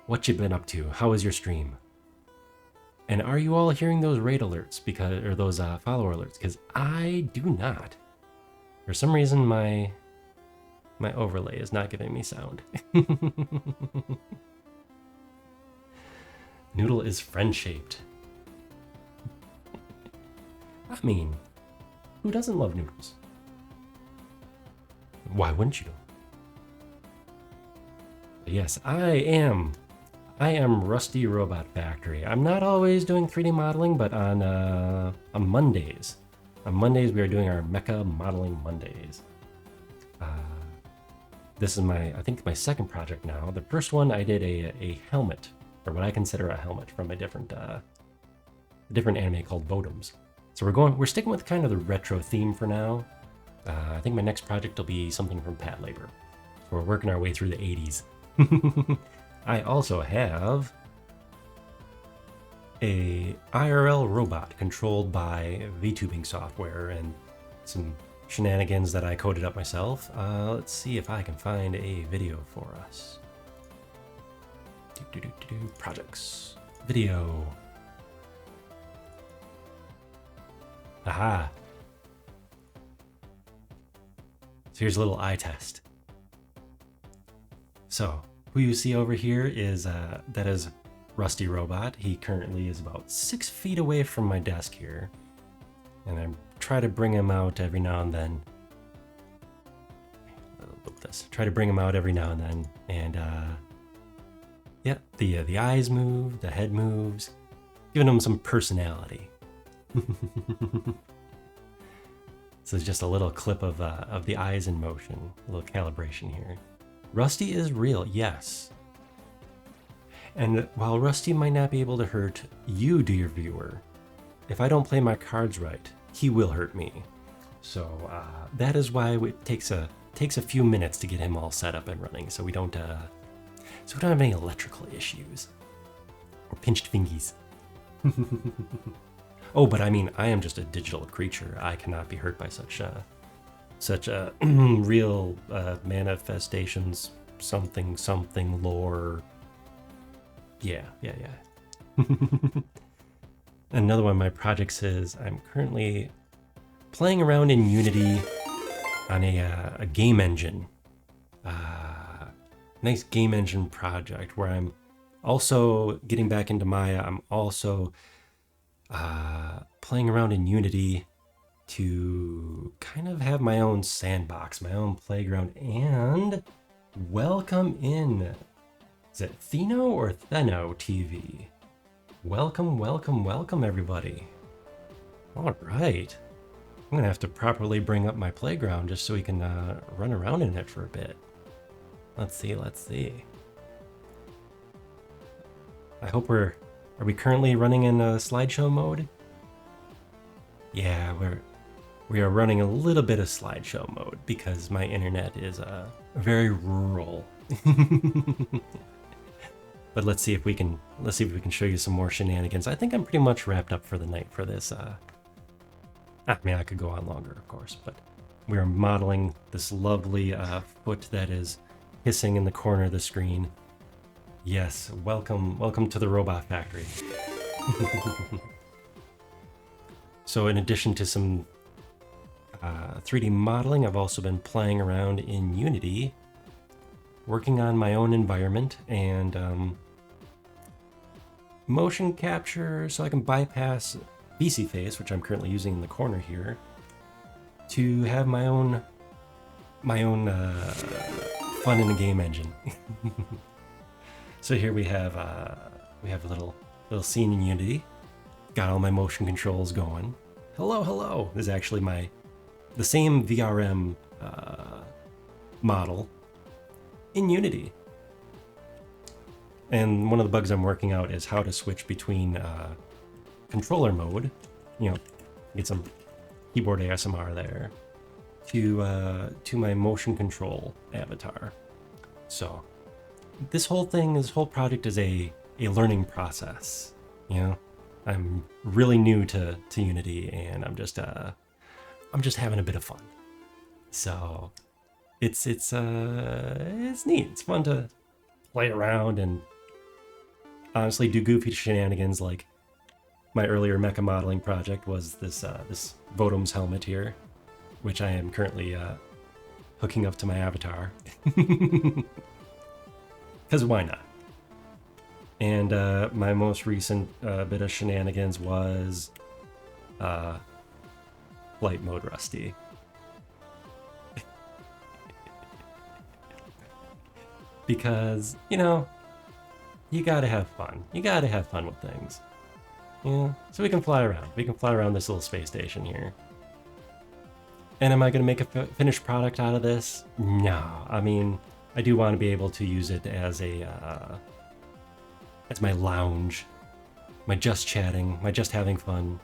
What you been up to? How was your stream? And are you all hearing those raid alerts or those follower alerts? Because I do not. For some reason, my overlay is not giving me sound. Noodle is friend-shaped. I mean, who doesn't love noodles? Why wouldn't you? But yes, I am Rusty Robot Factory. I'm not always doing 3D modeling, but on Mondays. On Mondays, we are doing our Mecha Modeling Mondays. This is I think my second project now. The first one I did a helmet, or what I consider a helmet from a different anime called Botems. So we're sticking with kind of the retro theme for now. I think my next project will be something from Pat Labor. So we're working our way through the 80s. I also have a IRL robot controlled by VTubing software and some shenanigans that I coded up myself. Let's see if I can find a video for us. Projects. Video. Aha. So here's a little eye test. So who you see over here is that is Rusty Robot. He currently is about 6 feet away from my desk here, and I try to bring him out every now and then. Look at this. Try to bring him out every now and then, and yeah, the eyes move, the head moves, giving him some personality. So it's just a little clip of the eyes in motion, a little calibration here. Rusty is real, yes. And while Rusty might not be able to hurt you, dear viewer, if I don't play my cards right, he will hurt me. So that is why it takes a few minutes to get him all set up and running, so we don't have any electrical issues or pinched fingies. Oh, but I mean, I am just a digital creature. I cannot be hurt by such real manifestations, something lore. Yeah. Another one of my projects is I'm currently playing around in Unity on a game engine. Nice game engine project where I'm also getting back into Maya. I'm also playing around in Unity to kind of have my own sandbox, my own playground, and Welcome in. Is it Theno or Theno TV? Welcome, welcome, welcome, everybody. All right. I'm gonna have to properly bring up my playground just so we can run around in it for a bit. Let's see, let's see. I hope are we currently running in slideshow mode? Yeah, we are running a little bit of slideshow mode because my internet is very rural. But let's see if we can show you some more shenanigans. I think I'm pretty much wrapped up for the night for this. I mean, I could go on longer, of course, but we are modeling this lovely foot that is hissing in the corner of the screen. Yes, welcome to the robot factory. So in addition to some 3D modeling, I've also been playing around in Unity, working on my own environment and motion capture so I can bypass VC face, which I'm currently using in the corner here, to have my own fun in the game engine. So here we have a little scene in Unity. Got all my motion controls going. Hello, hello. This is actually the same VRM model in Unity. And one of the bugs I'm working out is how to switch between controller mode, you know, get some keyboard ASMR there, to my motion control avatar. So this whole project is a learning process. You know, I'm really new to Unity, and I'm just having a bit of fun. So it's neat. It's fun to play around and honestly do goofy shenanigans. Like my earlier mecha modeling project was this Vodom's helmet here, which I am currently hooking up to my avatar. Because why not? And my most recent bit of shenanigans was Flight Mode Rusty. Because, you know, you gotta have fun. You gotta have fun with things. Yeah, so we can fly around. We can fly around this little space station here. And am I gonna make a finished product out of this? No, I mean, I do want to be able to use it as my lounge, my just chatting, my just having fun.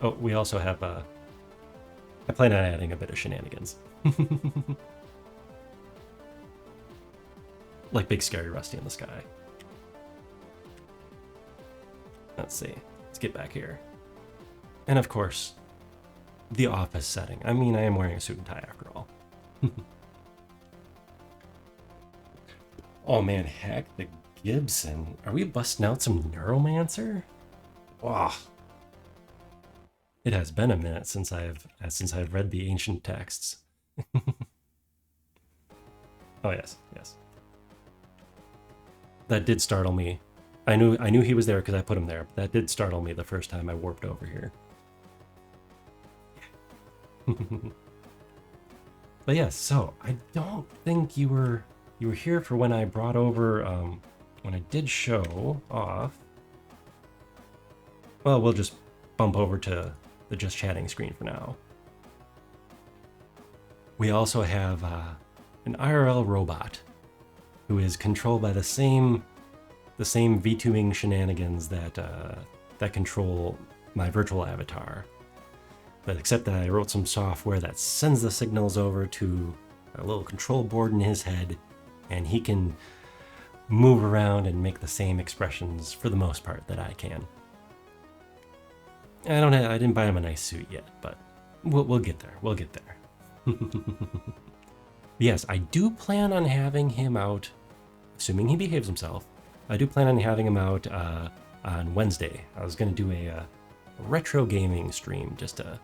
Oh, we also have I plan on adding a bit of shenanigans. Like Big Scary Rusty in the sky. Let's see. Let's get back here. And of course, the office setting. I mean, I am wearing a suit and tie after all. Oh man, heck the Gibson. Are we busting out some Neuromancer? Wow. It has been a minute since I've read the ancient texts. Oh yes, yes. That did startle me. I knew he was there because I put him there, but that did startle me the first time I warped over here. But yes, so I don't think you were here for when I brought over when I did show off. Well, we'll just bump over to the just chatting screen for now. We also have an IRL robot who is controlled by the same V2ing shenanigans that control my virtual avatar. But except that I wrote some software that sends the signals over to a little control board in his head, and he can move around and make the same expressions for the most part that I can. I didn't buy him a nice suit yet, but we'll get there. We'll get there. Yes, I do plan on having him out, assuming he behaves himself. I do plan on having him out on Wednesday. I was going to do a retro gaming stream just to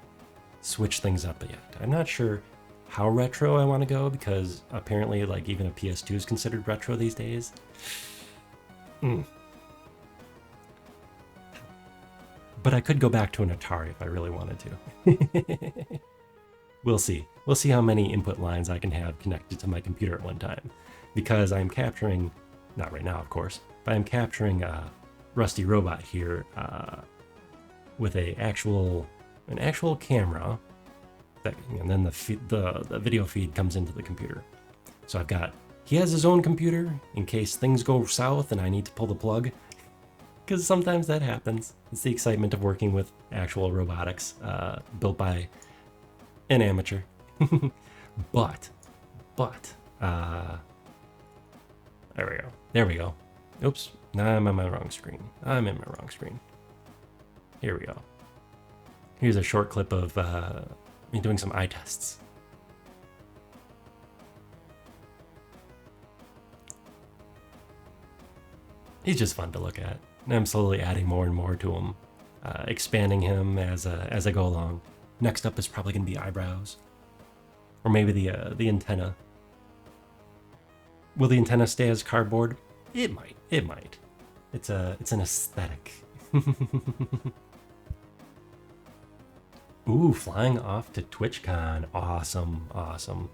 switch things up yet. I'm not sure how retro I want to go because apparently like even a PS2 is considered retro these days. But I could go back to an Atari if I really wanted to. We'll see. We'll see how many input lines I can have connected to my computer at one time. Because I'm capturing, not right now of course, but I'm capturing Rusty Robot here with an actual camera, and then the video feed comes into the computer. So I've got, he has his own computer in case things go south and I need to pull the plug, because sometimes that happens. It's the excitement of working with actual robotics built by an amateur. but there we go. Oops, now I'm on my wrong screen. I'm in my wrong screen. Here we go. Here's a short clip of me doing some eye tests. He's just fun to look at. And I'm slowly adding more and more to him, expanding him as I go along. Next up is probably going to be eyebrows, or maybe the antenna. Will the antenna stay as cardboard? It might. It might. It's an aesthetic. Ooh, flying off to TwitchCon. Awesome, awesome.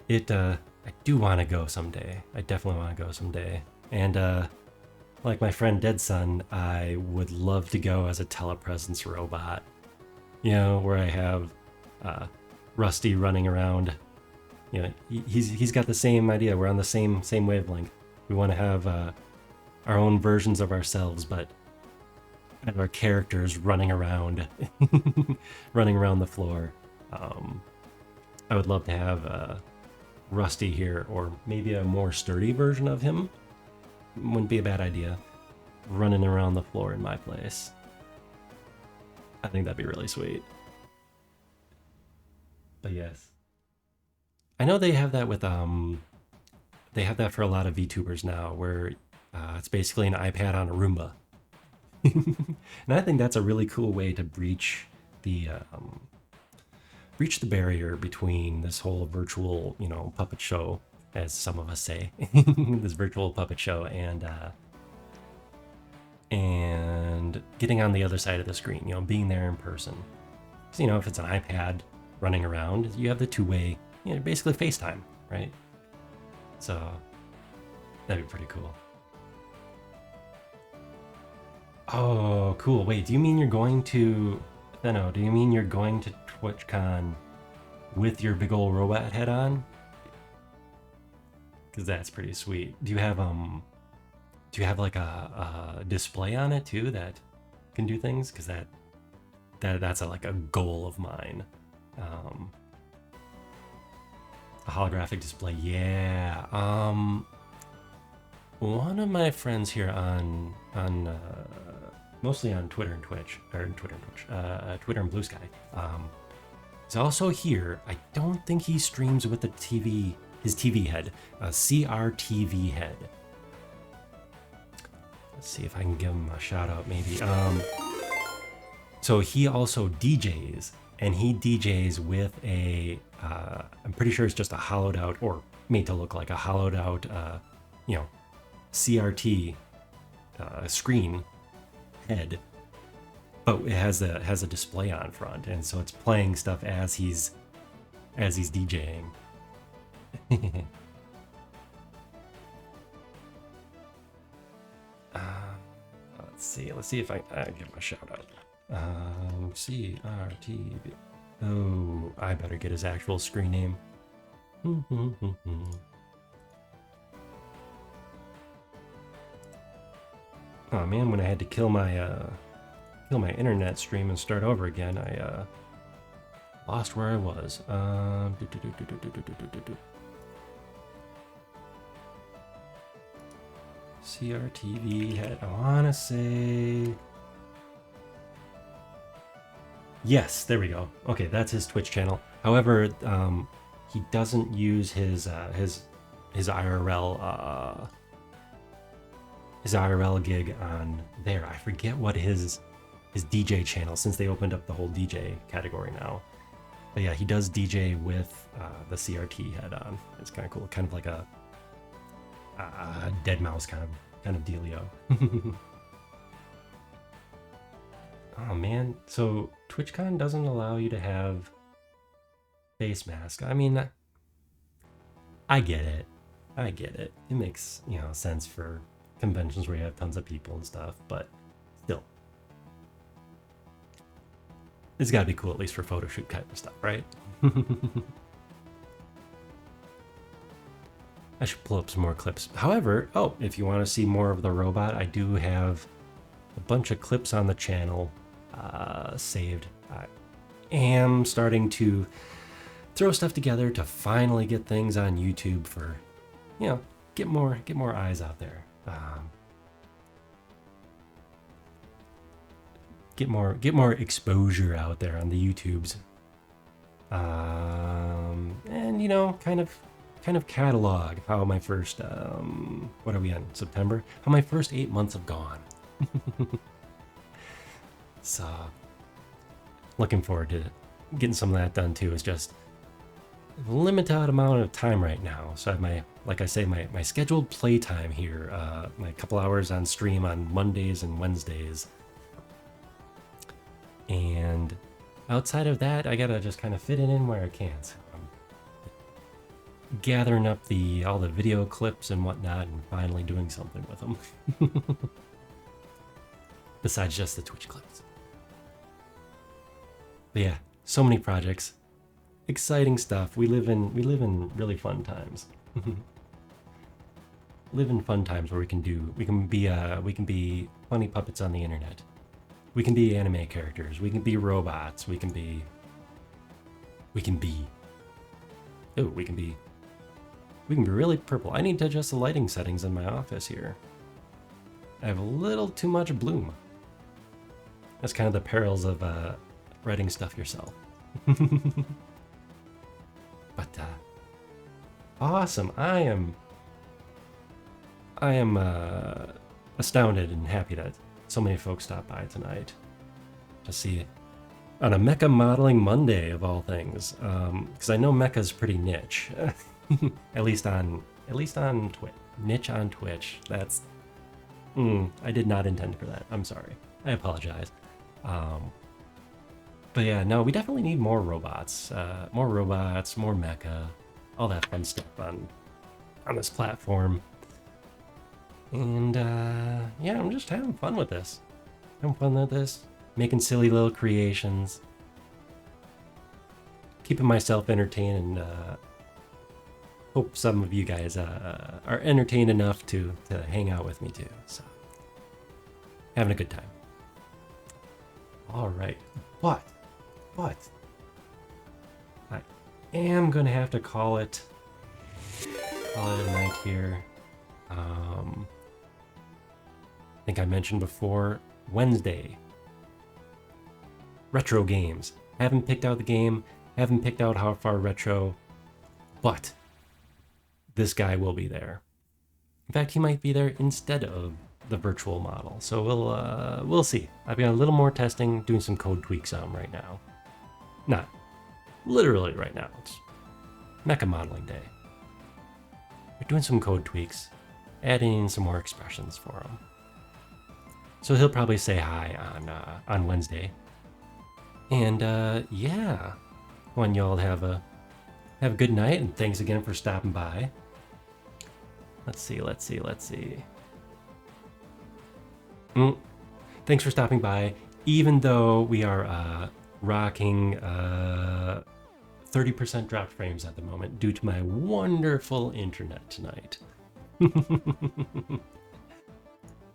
I do want to go someday. I definitely want to go someday. And like my friend Dead Son, I would love to go as a telepresence robot. You know, where I have Rusty running around. You know, he's got the same idea. We're on the same wavelength. We want to have our own versions of ourselves, but have our characters running around, running around the floor. I would love to have Rusty here, or maybe a more sturdy version of him. Wouldn't be a bad idea. Running around the floor in my place. I think that'd be really sweet. But yes. I know they have that with they have that for a lot of VTubers now, where it's basically an iPad on a Roomba. And I think that's a really cool way to breach the barrier between this whole virtual, you know, puppet show, as some of us say, this virtual puppet show, and getting on the other side of the screen, you know, being there in person. So, you know, if it's an iPad running around, you have the two-way, you know, basically FaceTime, right? So that'd be pretty cool. Oh, cool. Wait, do you mean you're going to... Theno, do you mean you're going to TwitchCon with your big old robot head on? Because that's pretty sweet. Do you have like a display on it too that can do things? Because that's like a goal of mine. A holographic display, yeah. One of my friends here on mostly on Twitter and Twitch, or Twitter and Blue Sky, is also here. I don't think he streams with the TV, his TV head, a CRTV head. Let's see if I can give him a shout out, maybe. So he also DJs, and he DJs with a, I'm pretty sure it's just a hollowed out, or made to look like a hollowed out, you know, CRT screen head, but it has a display on front, and so it's playing stuff as he's DJing. Let's see if I give him a shout out. CRTV. Oh, I better get his actual screen name. Oh man, when I had to kill my internet stream and start over again, I lost where I was. CRTV head. I wanna say, yes, there we go. Okay, that's his Twitch channel. However, he doesn't use his IRL gig on there. I forget what his DJ channel, since they opened up the whole DJ category now. But yeah, he does DJ with the CRT head on. It's kind of cool, kind of like a dead mouse kind of dealio. Oh man, so TwitchCon doesn't allow you to have face mask. I mean, I get it. I get it. It makes, sense for conventions where you have tons of people and stuff, but still. It's gotta be cool at least for photo shoot type of stuff, right? I should pull up some more clips. However, if you want to see more of the robot, I do have a bunch of clips on the channel saved. I am starting to throw stuff together to finally get things on YouTube for, get more eyes out there. Get more exposure out there on the YouTubes. And kind of catalog how my first what are we on, September? How my first 8 months have gone. So looking forward to getting some of that done too. It's just a limited amount of time right now. So I have my scheduled playtime here, my couple hours on stream on Mondays and Wednesdays. And outside of that, I gotta just kind of fit it in where I can. So I'm gathering up all the video clips and whatnot and finally doing something with them. Besides just the Twitch clips. But yeah, so many projects. Exciting stuff. We live in really fun times. Live in fun times where we can be funny puppets on the internet. We can be anime characters. We can be robots. We can be really purple. I need to adjust the lighting settings in my office here. I have a little too much bloom. That's kind of the perils of writing stuff yourself. But awesome. I am astounded and happy that so many folks stopped by tonight to see it on a Mecha Modeling Monday of all things, because I know Mecha's pretty niche, at least on Twitch. Niche on Twitch. That's I did not intend for that. I'm sorry. I apologize. But yeah, no, we definitely need more robots, more Mecha, all that fun stuff on this platform. And yeah, I'm just having fun with this. Making silly little creations, keeping myself entertained, and hope some of you guys are entertained enough to hang out with me too. So, having a good time. All right, but I am gonna have to call it a night here. I think I mentioned before, Wednesday. Retro games. Haven't picked out the game, haven't picked out how far retro, but this guy will be there. In fact, he might be there instead of the virtual model. So we'll see. I've got a little more testing, doing some code tweaks on him right now. Not literally right now. It's Mecha Modeling Day. We're doing some code tweaks, adding in some more expressions for him. So he'll probably say hi on Wednesday. And yeah, want y'all have a good night, and thanks again for stopping by. Let's see. Thanks for stopping by, even though we are rocking 30% dropped frames at the moment due to my wonderful internet tonight.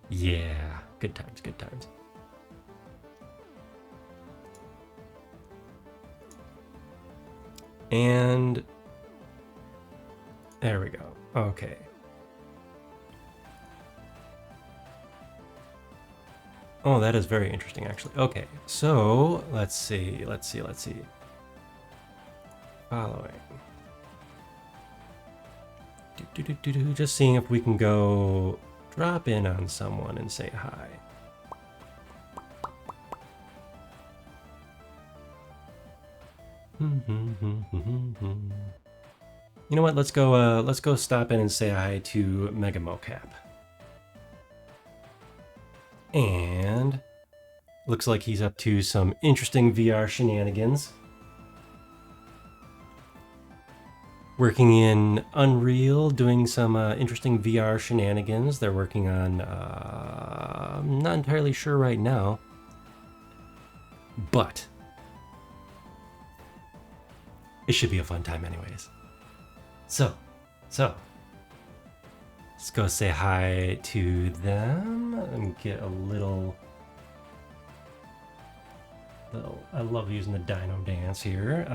Yeah, good times. And there we go. Okay. Oh, that is very interesting, actually. Okay, so let's see. Following. Just seeing if we can go drop in on someone and say hi. You know what? Let's go stop in and say hi to Mega Mocap. And looks like he's up to some interesting VR shenanigans. working in Unreal, doing some interesting VR shenanigans. They're working on, I'm not entirely sure right now, but it should be a fun time anyways. So, let's go say hi to them and get a little, I love using the dino dance here.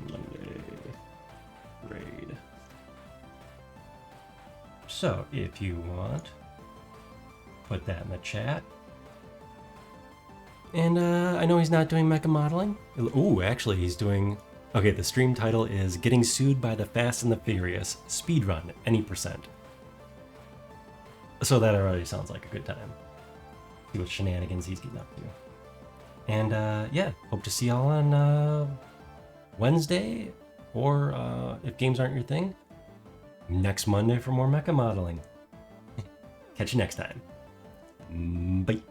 Monday raid. So if you want, put that in the chat. And I know he's not doing mecha modeling. Ooh, actually he's doing, okay, the stream title is Getting Sued by the Fast and the Furious, Speedrun, any percent. So that already sounds like a good time. See what shenanigans he's getting up to. And yeah, hope to see y'all on Wednesday, or if games aren't your thing, next Monday for more mecha modeling. Catch you next time. Bye.